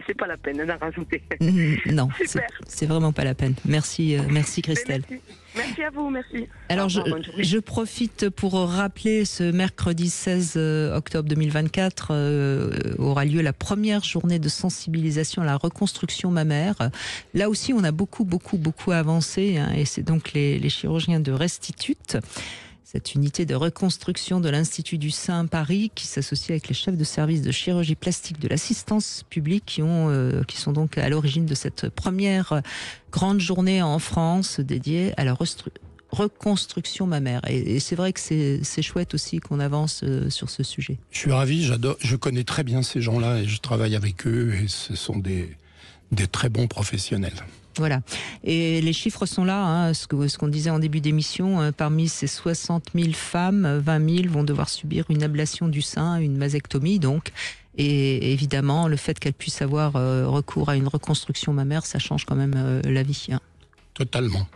c'est pas la peine d'en rajouter. Non, Super. c'est vraiment pas la peine. Merci, merci Christelle. Merci à vous, merci. Alors bonne journée. je profite pour rappeler ce mercredi 16 octobre 2024 aura lieu la première journée de sensibilisation à la reconstruction mammaire. Là aussi, on a beaucoup avancé, hein, et c'est donc les chirurgiens de Restitute, cette unité de reconstruction de l'Institut du Sein Paris, qui s'associe avec les chefs de service de chirurgie plastique de l'assistance publique, qui sont donc à l'origine de cette première grande journée en France dédiée à la reconstruction mammaire. Et c'est vrai que c'est chouette aussi qu'on avance sur ce sujet. Je suis ravi, je connais très bien ces gens-là et je travaille avec eux et ce sont des très bons professionnels. Voilà. Et les chiffres sont là, hein, ce qu'on disait en début d'émission, parmi ces 60 000 femmes, 20 000 vont devoir subir une ablation du sein, une mastectomie donc. Et évidemment, le fait qu'elles puissent avoir recours à une reconstruction mammaire, ça change quand même la vie. Hein. Totalement.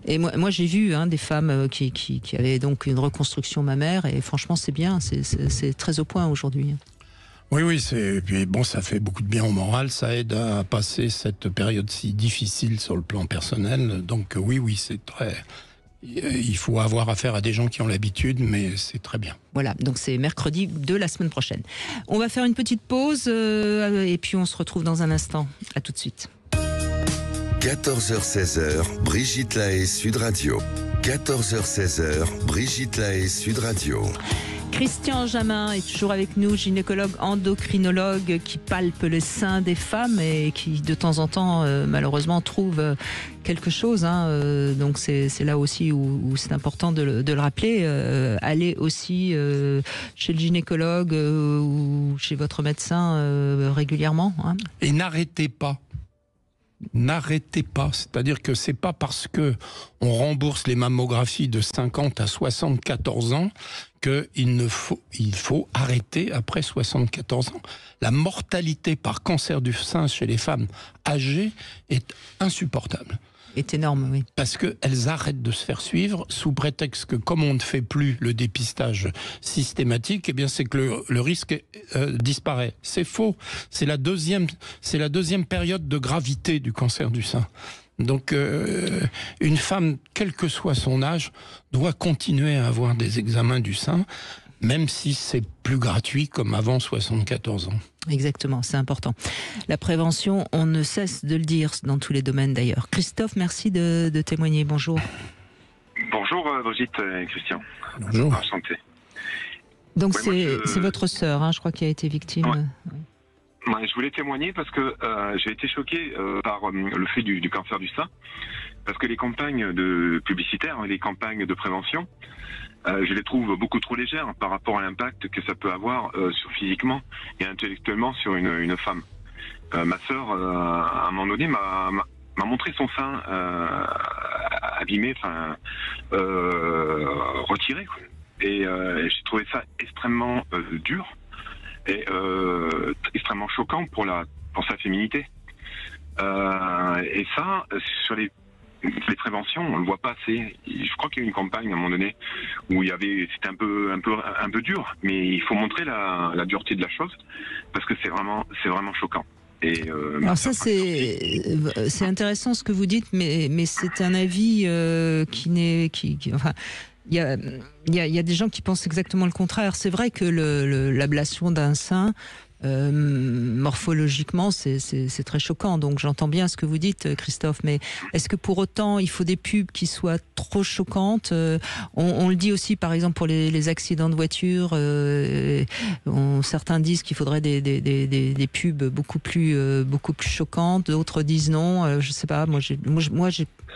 Et moi j'ai vu des femmes qui avaient donc une reconstruction mammaire, et franchement c'est bien, c'est très au point aujourd'hui. Oui, puis bon, ça fait beaucoup de bien au moral, ça aide à passer cette période si difficile sur le plan personnel. Donc oui, c'est très... Il faut avoir affaire à des gens qui ont l'habitude, mais c'est très bien. Voilà, donc c'est mercredi de la semaine prochaine. On va faire une petite pause et puis on se retrouve dans un instant. À tout de suite. 14h-16h, Brigitte Lahaie, Sud Radio. 14h-16h, Brigitte Lahaie, Sud Radio. Christian Jamin est toujours avec nous, gynécologue endocrinologue qui palpe le sein des femmes et qui de temps en temps malheureusement trouve quelque chose. Donc c'est là aussi où c'est important de le rappeler. Allez aussi chez le gynécologue ou chez votre médecin régulièrement. Et n'arrêtez pas. N'arrêtez pas, c'est-à-dire que c'est pas parce que on rembourse les mammographies de 50 à 74 ans qu'il faut arrêter après 74 ans. La mortalité par cancer du sein chez les femmes âgées est insupportable. Est énorme, oui. Parce qu'elles arrêtent de se faire suivre sous prétexte que comme on ne fait plus le dépistage systématique, eh bien c'est que le risque disparaît. C'est faux. C'est la deuxième période de gravité du cancer du sein. Donc une femme, quel que soit son âge, doit continuer à avoir des examens du sein, même si c'est plus gratuit comme avant 74 ans. Exactement, c'est important. La prévention, on ne cesse de le dire dans tous les domaines d'ailleurs. Christophe, merci de témoigner. Bonjour. Bonjour Brigitte et Christian. Bonjour. Enchanté. Donc c'est votre sœur, je crois, qui a été victime. Ouais, je voulais témoigner parce que j'ai été choqué par le fait du cancer du sein. Parce que les campagnes publicitaires, les campagnes de prévention, je les trouve beaucoup trop légères par rapport à l'impact que ça peut avoir physiquement et intellectuellement sur une femme. Ma sœur, à un moment donné, m'a montré son sein abîmé, retiré. Et j'ai trouvé ça extrêmement dur et extrêmement choquant pour sa féminité. Et ça, sur les préventions, on le voit pas assez. Je crois qu'il y a eu une campagne à un moment donné où c'était un peu dur, mais il faut montrer la dureté de la chose parce que c'est vraiment choquant. Et alors ça c'est intéressant ce que vous dites, mais c'est un avis enfin. Il y a des gens qui pensent exactement le contraire. C'est vrai que l'ablation d'un sein, morphologiquement, c'est très choquant. Donc j'entends bien ce que vous dites, Christophe. Mais est-ce que pour autant, il faut des pubs qui soient trop choquantes ? On le dit aussi, par exemple, pour les accidents de voiture. Certains disent qu'il faudrait des pubs beaucoup plus choquantes. D'autres disent non. Je sais pas. Moi,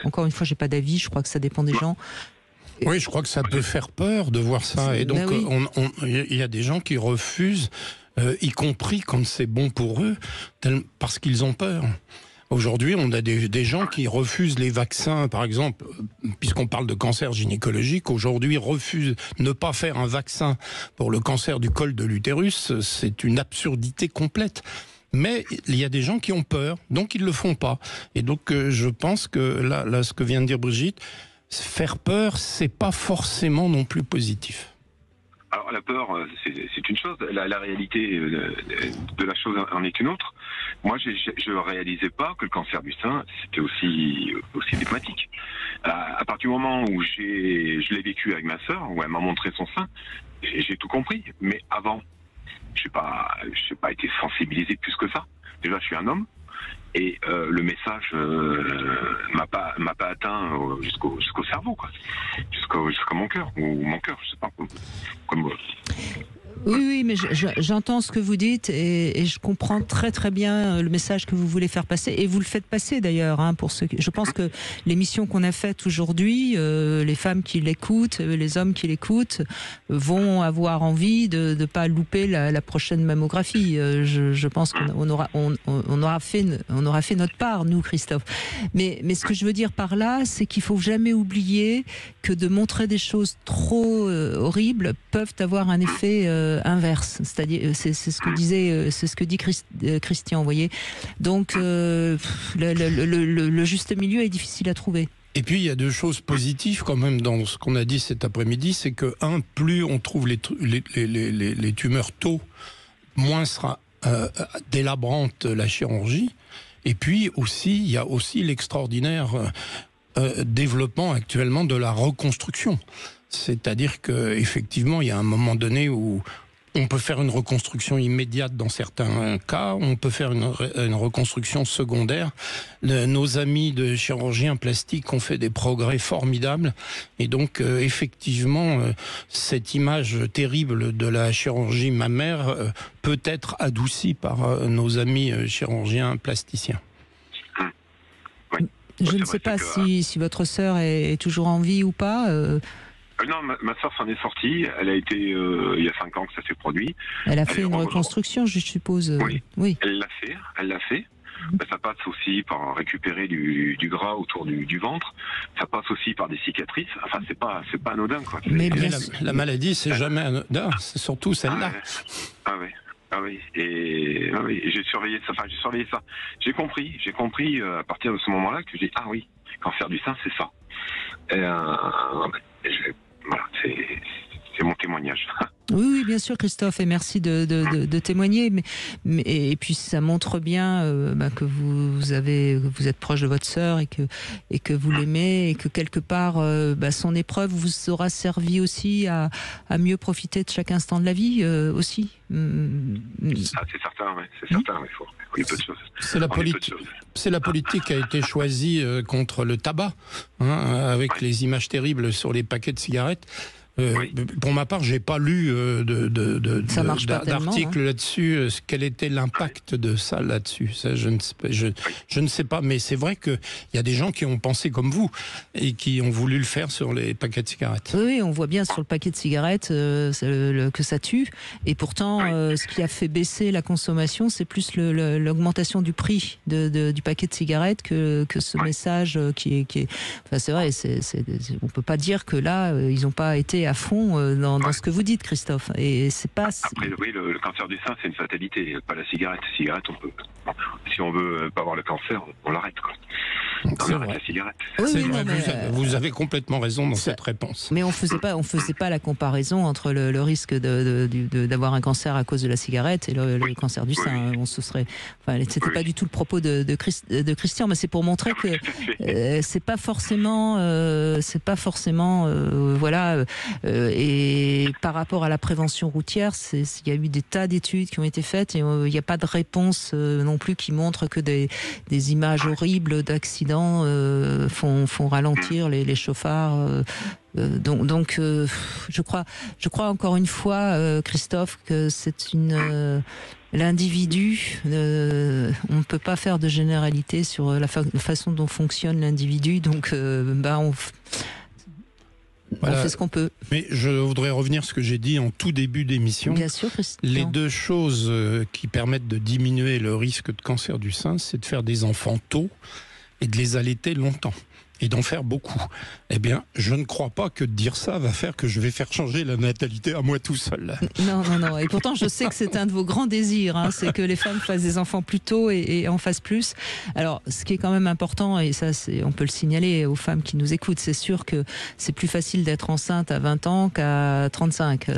encore une fois, j'ai pas d'avis. Je crois que ça dépend des gens. Oui, je crois que ça peut faire peur de voir ça. Et donc, il y a des gens qui refusent, y compris quand c'est bon pour eux, parce qu'ils ont peur. Aujourd'hui, on a des gens qui refusent les vaccins, par exemple, puisqu'on parle de cancer gynécologique, aujourd'hui refusent ne pas faire un vaccin pour le cancer du col de l'utérus. C'est une absurdité complète. Mais il y a des gens qui ont peur, donc ils ne le font pas. Et donc, je pense que là, ce que vient de dire Brigitte, faire peur, c'est pas forcément non plus positif. Alors la peur, c'est une chose. La réalité de la chose en est une autre. Moi, je réalisais pas que le cancer du sein, c'était aussi dramatique. À partir du moment où je l'ai vécu avec ma sœur, où elle m'a montré son sein, j'ai tout compris. Mais avant, je n'ai pas été sensibilisé plus que ça. Déjà, je suis un homme. Et le message m'a pas atteint jusqu'au cerveau, quoi, jusqu'à mon cœur, ou mon cœur, je sais pas, comme Oui, mais j'entends ce que vous dites et je comprends très très bien le message que vous voulez faire passer, et vous le faites passer d'ailleurs. Pour ceux je pense que l'émission qu'on a faite aujourd'hui, les femmes qui l'écoutent, les hommes qui l'écoutent, vont avoir envie de ne pas louper la prochaine mammographie. Je pense qu'on aura fait notre part, nous, Christophe. Mais ce que je veux dire par là, c'est qu'il faut jamais oublier que de montrer des choses trop horribles peuvent avoir un effet inverse, c'est-à-dire c'est ce que dit Christian, vous voyez. Donc le juste milieu est difficile à trouver. Et puis il y a deux choses positives quand même dans ce qu'on a dit cet après-midi, c'est que plus on trouve les tumeurs tôt, moins sera délabrante la chirurgie. Et puis aussi il y a aussi l'extraordinaire développement actuellement de la reconstruction. C'est-à-dire qu'effectivement, il y a un moment donné où on peut faire une reconstruction immédiate dans certains cas, on peut faire une reconstruction secondaire. Nos amis de chirurgiens plastiques ont fait des progrès formidables. Et donc, effectivement, cette image terrible de la chirurgie mammaire peut être adoucie par nos amis chirurgiens plasticiens. Oui. Je ne sais pas si votre sœur est toujours en vie ou pas. Non, ma soeur s'en est sortie. Elle a été il y a 5 ans que ça s'est produit. Elle a fait une reconstruction, je suppose. Oui. Elle l'a fait. Ça passe aussi par récupérer du gras autour du ventre. Ça passe aussi par des cicatrices. Enfin, c'est pas anodin, quoi. Mais la maladie, c'est jamais anodin. C'est surtout celle-là. Ah oui. Et j'ai surveillé ça. Enfin, j'ai surveillé ça. J'ai compris à partir de ce moment-là que ah oui, cancer du sein, c'est ça. Voilà, c'est mon témoignage. Oui, bien sûr, Christophe, et merci de témoigner. Et puis ça montre bien que vous êtes proche de votre sœur et que vous l'aimez, et que quelque part son épreuve vous aura servi aussi à mieux profiter de chaque instant de la vie aussi. Ça, c'est certain, oui. C'est certain, il faut peu de choses. C'est la politique qui a été choisie contre le tabac, avec les images terribles sur les paquets de cigarettes. Pour ma part, j'ai pas lu d'article là-dessus. Quel était l'impact de ça là-dessus? Ça, je ne sais pas. Mais c'est vrai qu'il y a des gens qui ont pensé comme vous et qui ont voulu le faire sur les paquets de cigarettes. Oui, on voit bien sur le paquet de cigarettes que ça tue. Et pourtant, ce qui a fait baisser la consommation, c'est plus l'augmentation du prix du paquet de cigarettes que ce message qui est. Enfin, c'est vrai. On peut pas dire que là, ils n'ont pas été à fond dans ce que vous dites, Christophe. Et c'est pas. Après, oui, le cancer du sein, c'est une fatalité, pas la cigarette. La cigarette, on peut. Si on veut pas avoir le cancer, on l'arrête, quoi. On arrête la cigarette. Oui, vous avez complètement raison dans cette réponse. Mais on faisait pas la comparaison entre le risque d'avoir un cancer à cause de la cigarette et le cancer du sein. On se serait. Enfin, c'était pas du tout le propos de Christian, mais c'est pour montrer que c'est pas forcément. Voilà. Et par rapport à la prévention routière, il y a eu des tas d'études qui ont été faites et il n'y a pas de réponse non plus qui montre que des images horribles d'accidents font ralentir les chauffards. Donc je crois encore une fois, Christophe, que c'est l'individu. On ne peut pas faire de généralité sur la façon dont fonctionne l'individu. Donc on fait ce qu'on peut. Mais je voudrais revenir à ce que j'ai dit en tout début d'émission. Bien sûr, Christian. Les deux choses qui permettent de diminuer le risque de cancer du sein, c'est de faire des enfants tôt et de les allaiter longtemps. et d'en faire beaucoup. Eh bien, je ne crois pas que de dire ça va faire que je vais faire changer la natalité à moi tout seul. Non. Et pourtant, je sais que c'est un de vos grands désirs, hein, c'est que les femmes fassent des enfants plus tôt et en fassent plus. Alors, ce qui est quand même important, et ça, on peut le signaler aux femmes qui nous écoutent, c'est sûr que c'est plus facile d'être enceinte à 20 ans qu'à 35.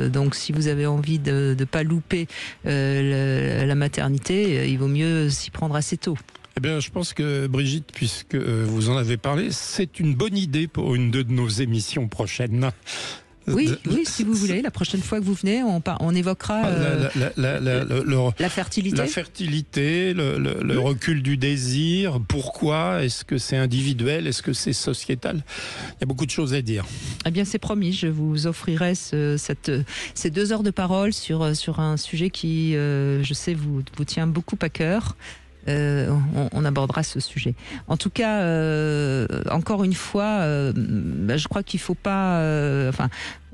Donc, si vous avez envie de ne pas louper la maternité, il vaut mieux s'y prendre assez tôt. Eh bien, je pense que Brigitte, puisque vous en avez parlé, c'est une bonne idée pour une de nos émissions prochaines. Oui, si vous voulez, la prochaine fois que vous venez, on évoquera la fertilité. La fertilité, le recul du désir, pourquoi, est-ce que c'est individuel, est-ce que c'est sociétal? Il y a beaucoup de choses à dire. Eh bien, c'est promis, je vous offrirai ces 2 heures de parole sur un sujet qui, je sais, vous tient beaucoup à cœur. On abordera ce sujet. En tout cas, encore une fois, je crois qu'il faut pas.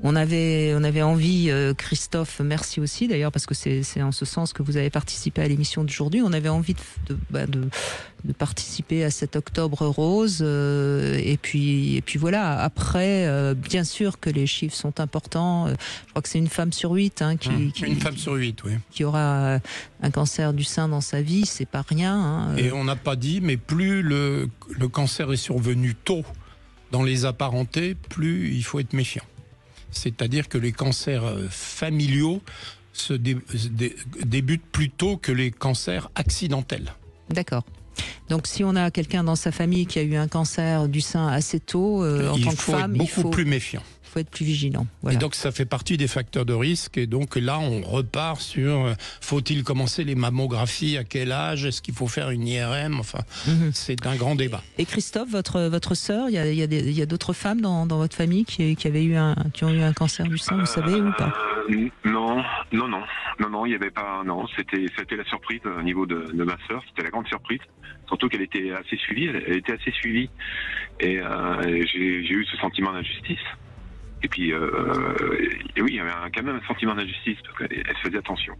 On avait envie, Christophe, merci aussi d'ailleurs, parce que c'est en ce sens que vous avez participé à l'émission d'aujourd'hui. On avait envie de participer à cet octobre rose. Et puis voilà. Après, bien sûr que les chiffres sont importants. Je crois que c'est une femme sur 8 une femme sur 8, oui. Qui aura un cancer du sein dans sa vie. C'est pas rien. Hein. Et on n'a pas dit, mais plus le cancer est survenu tôt dans les apparentés, plus il faut être méfiant. C'est-à-dire que les cancers familiaux se débutent plus tôt que les cancers accidentels. D'accord. Donc si on a quelqu'un dans sa famille qui a eu un cancer du sein assez tôt, en tant que femme, il faut être beaucoup plus méfiant. Il faut être plus vigilant. Voilà. Et donc ça fait partie des facteurs de risque. Et donc là, on repart sur faut-il commencer les mammographies, à quel âge, est-ce qu'il faut faire une IRM, enfin, c'est un grand débat. Et Christophe, votre sœur, il y a d'autres femmes dans votre famille qui ont eu un cancer du sein, vous savez, ou pas? Non, il y avait pas. Non, c'était la surprise au niveau de ma sœur. C'était la grande surprise, surtout qu'elle était assez suivie. Elle était assez suivie, et j'ai eu ce sentiment d'injustice. Et puis, oui, il y avait quand même un sentiment d'injustice parce qu'elle faisait attention.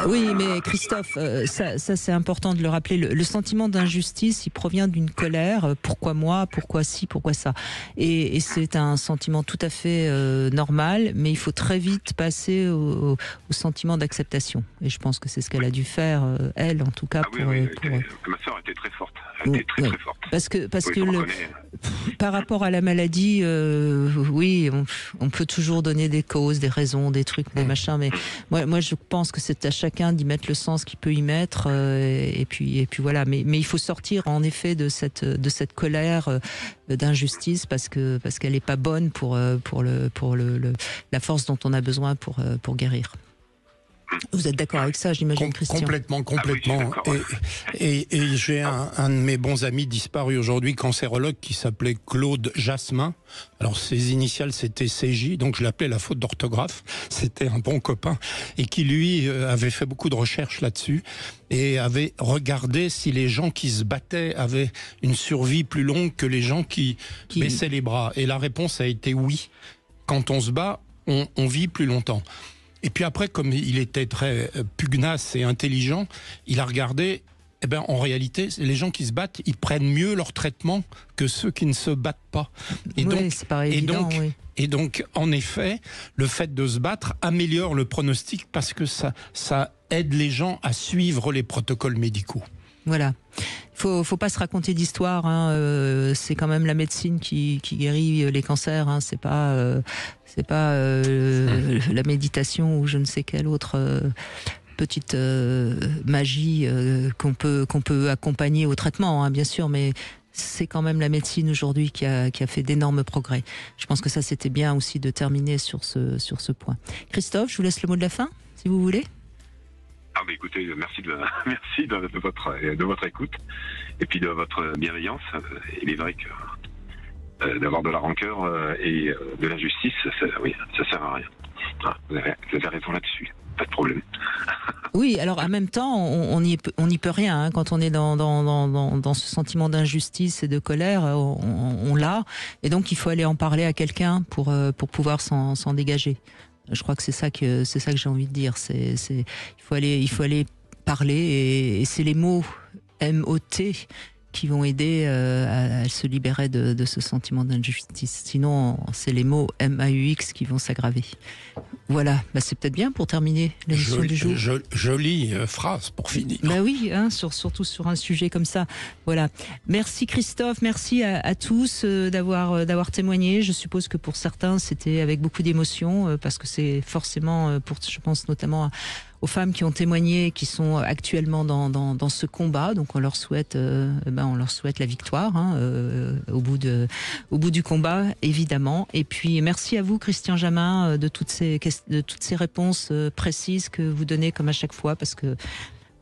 Oui, mais Christophe, ça c'est important de le rappeler. Le sentiment d'injustice, il provient d'une colère. Pourquoi moi? Pourquoi ci? Pourquoi ça? Et c'est un sentiment tout à fait normal, mais il faut très vite passer au sentiment d'acceptation. Et je pense que c'est ce qu'elle a dû faire, elle, en tout cas. Ma sœur était très forte. Elle était très forte. Parce que par rapport à la maladie, oui, on peut toujours donner des causes, des raisons, des trucs, des machins, mais moi je pense que c'est à chacun d'y mettre le sens qu'il peut y mettre, et puis voilà. Mais il faut sortir en effet de cette colère d'injustice parce qu'elle n'est pas bonne pour la force dont on a besoin pour guérir. Vous êtes d'accord avec ça, j'imagine, Christian? Complètement. Ah oui, et j'ai un de mes bons amis disparu aujourd'hui, cancérologue, qui s'appelait Claude Jasmin. Alors ses initiales c'était CJ, donc je l'appelais la faute d'orthographe. C'était un bon copain et qui lui avait fait beaucoup de recherches là-dessus et avait regardé si les gens qui se battaient avaient une survie plus longue que les gens qui baissaient les bras. Et la réponse a été oui. Quand on se bat, on vit plus longtemps. Et puis après, comme il était très pugnace et intelligent, il a regardé, en réalité, les gens qui se battent, ils prennent mieux leur traitement que ceux qui ne se battent pas. Et oui, c'est pas évident, oui. Et donc, en effet, le fait de se battre améliore le pronostic parce que ça aide les gens à suivre les protocoles médicaux. Voilà. Faut pas se raconter d'histoire. Hein. C'est quand même la médecine qui guérit les cancers. Hein. C'est pas la méditation ou je ne sais quelle autre petite magie qu'on peut accompagner au traitement, hein, bien sûr, mais c'est quand même la médecine aujourd'hui qui a fait d'énormes progrès. Je pense que ça c'était bien aussi de terminer sur ce point. Christophe, je vous laisse le mot de la fin, si vous voulez. Ah bah écoutez, merci de votre écoute et puis de votre bienveillance. Il est vrai que d'avoir de la rancœur et de l'injustice, ça sert à rien. Ah, vous avez raison là-dessus, pas de problème. Oui, alors en même temps, on n'y peut rien. Hein. Quand on est dans ce sentiment d'injustice et de colère, on l'a. Et donc il faut aller en parler à quelqu'un pour pouvoir s'en dégager. Je crois que c'est ça que j'ai envie de dire. Il faut aller parler et c'est les mots MOT qui vont aider à se libérer de ce sentiment d'injustice. Sinon, c'est les mots MAUX qui vont s'aggraver. Voilà, c'est peut-être bien pour terminer l'émission du jour. Jolie phrase pour finir. Oui, surtout sur un sujet comme ça. Voilà. Merci Christophe, merci à tous d'avoir témoigné. Je suppose que pour certains, c'était avec beaucoup d'émotion, parce que c'est forcément, je pense notamment aux femmes qui ont témoigné et qui sont actuellement dans ce combat. Donc on leur souhaite la victoire au bout du combat, évidemment. Et puis merci à vous, Christian Jamin, de toutes ces réponses précises que vous donnez comme à chaque fois, parce que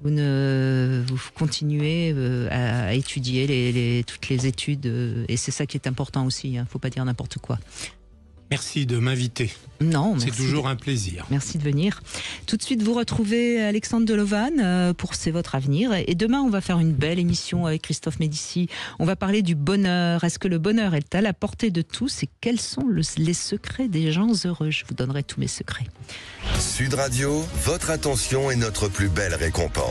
vous continuez à étudier toutes les études, et c'est ça qui est important aussi. Faut pas dire n'importe quoi. Merci de m'inviter. Non, c'est toujours un plaisir. Merci de venir. Tout de suite, vous retrouvez Alexandre Delovan pour C'est votre avenir. Et demain, on va faire une belle émission avec Christophe Médicis. On va parler du bonheur. Est-ce que le bonheur est à la portée de tous? Et quels sont les secrets des gens heureux? Je vous donnerai tous mes secrets. Sud Radio, votre attention est notre plus belle récompense.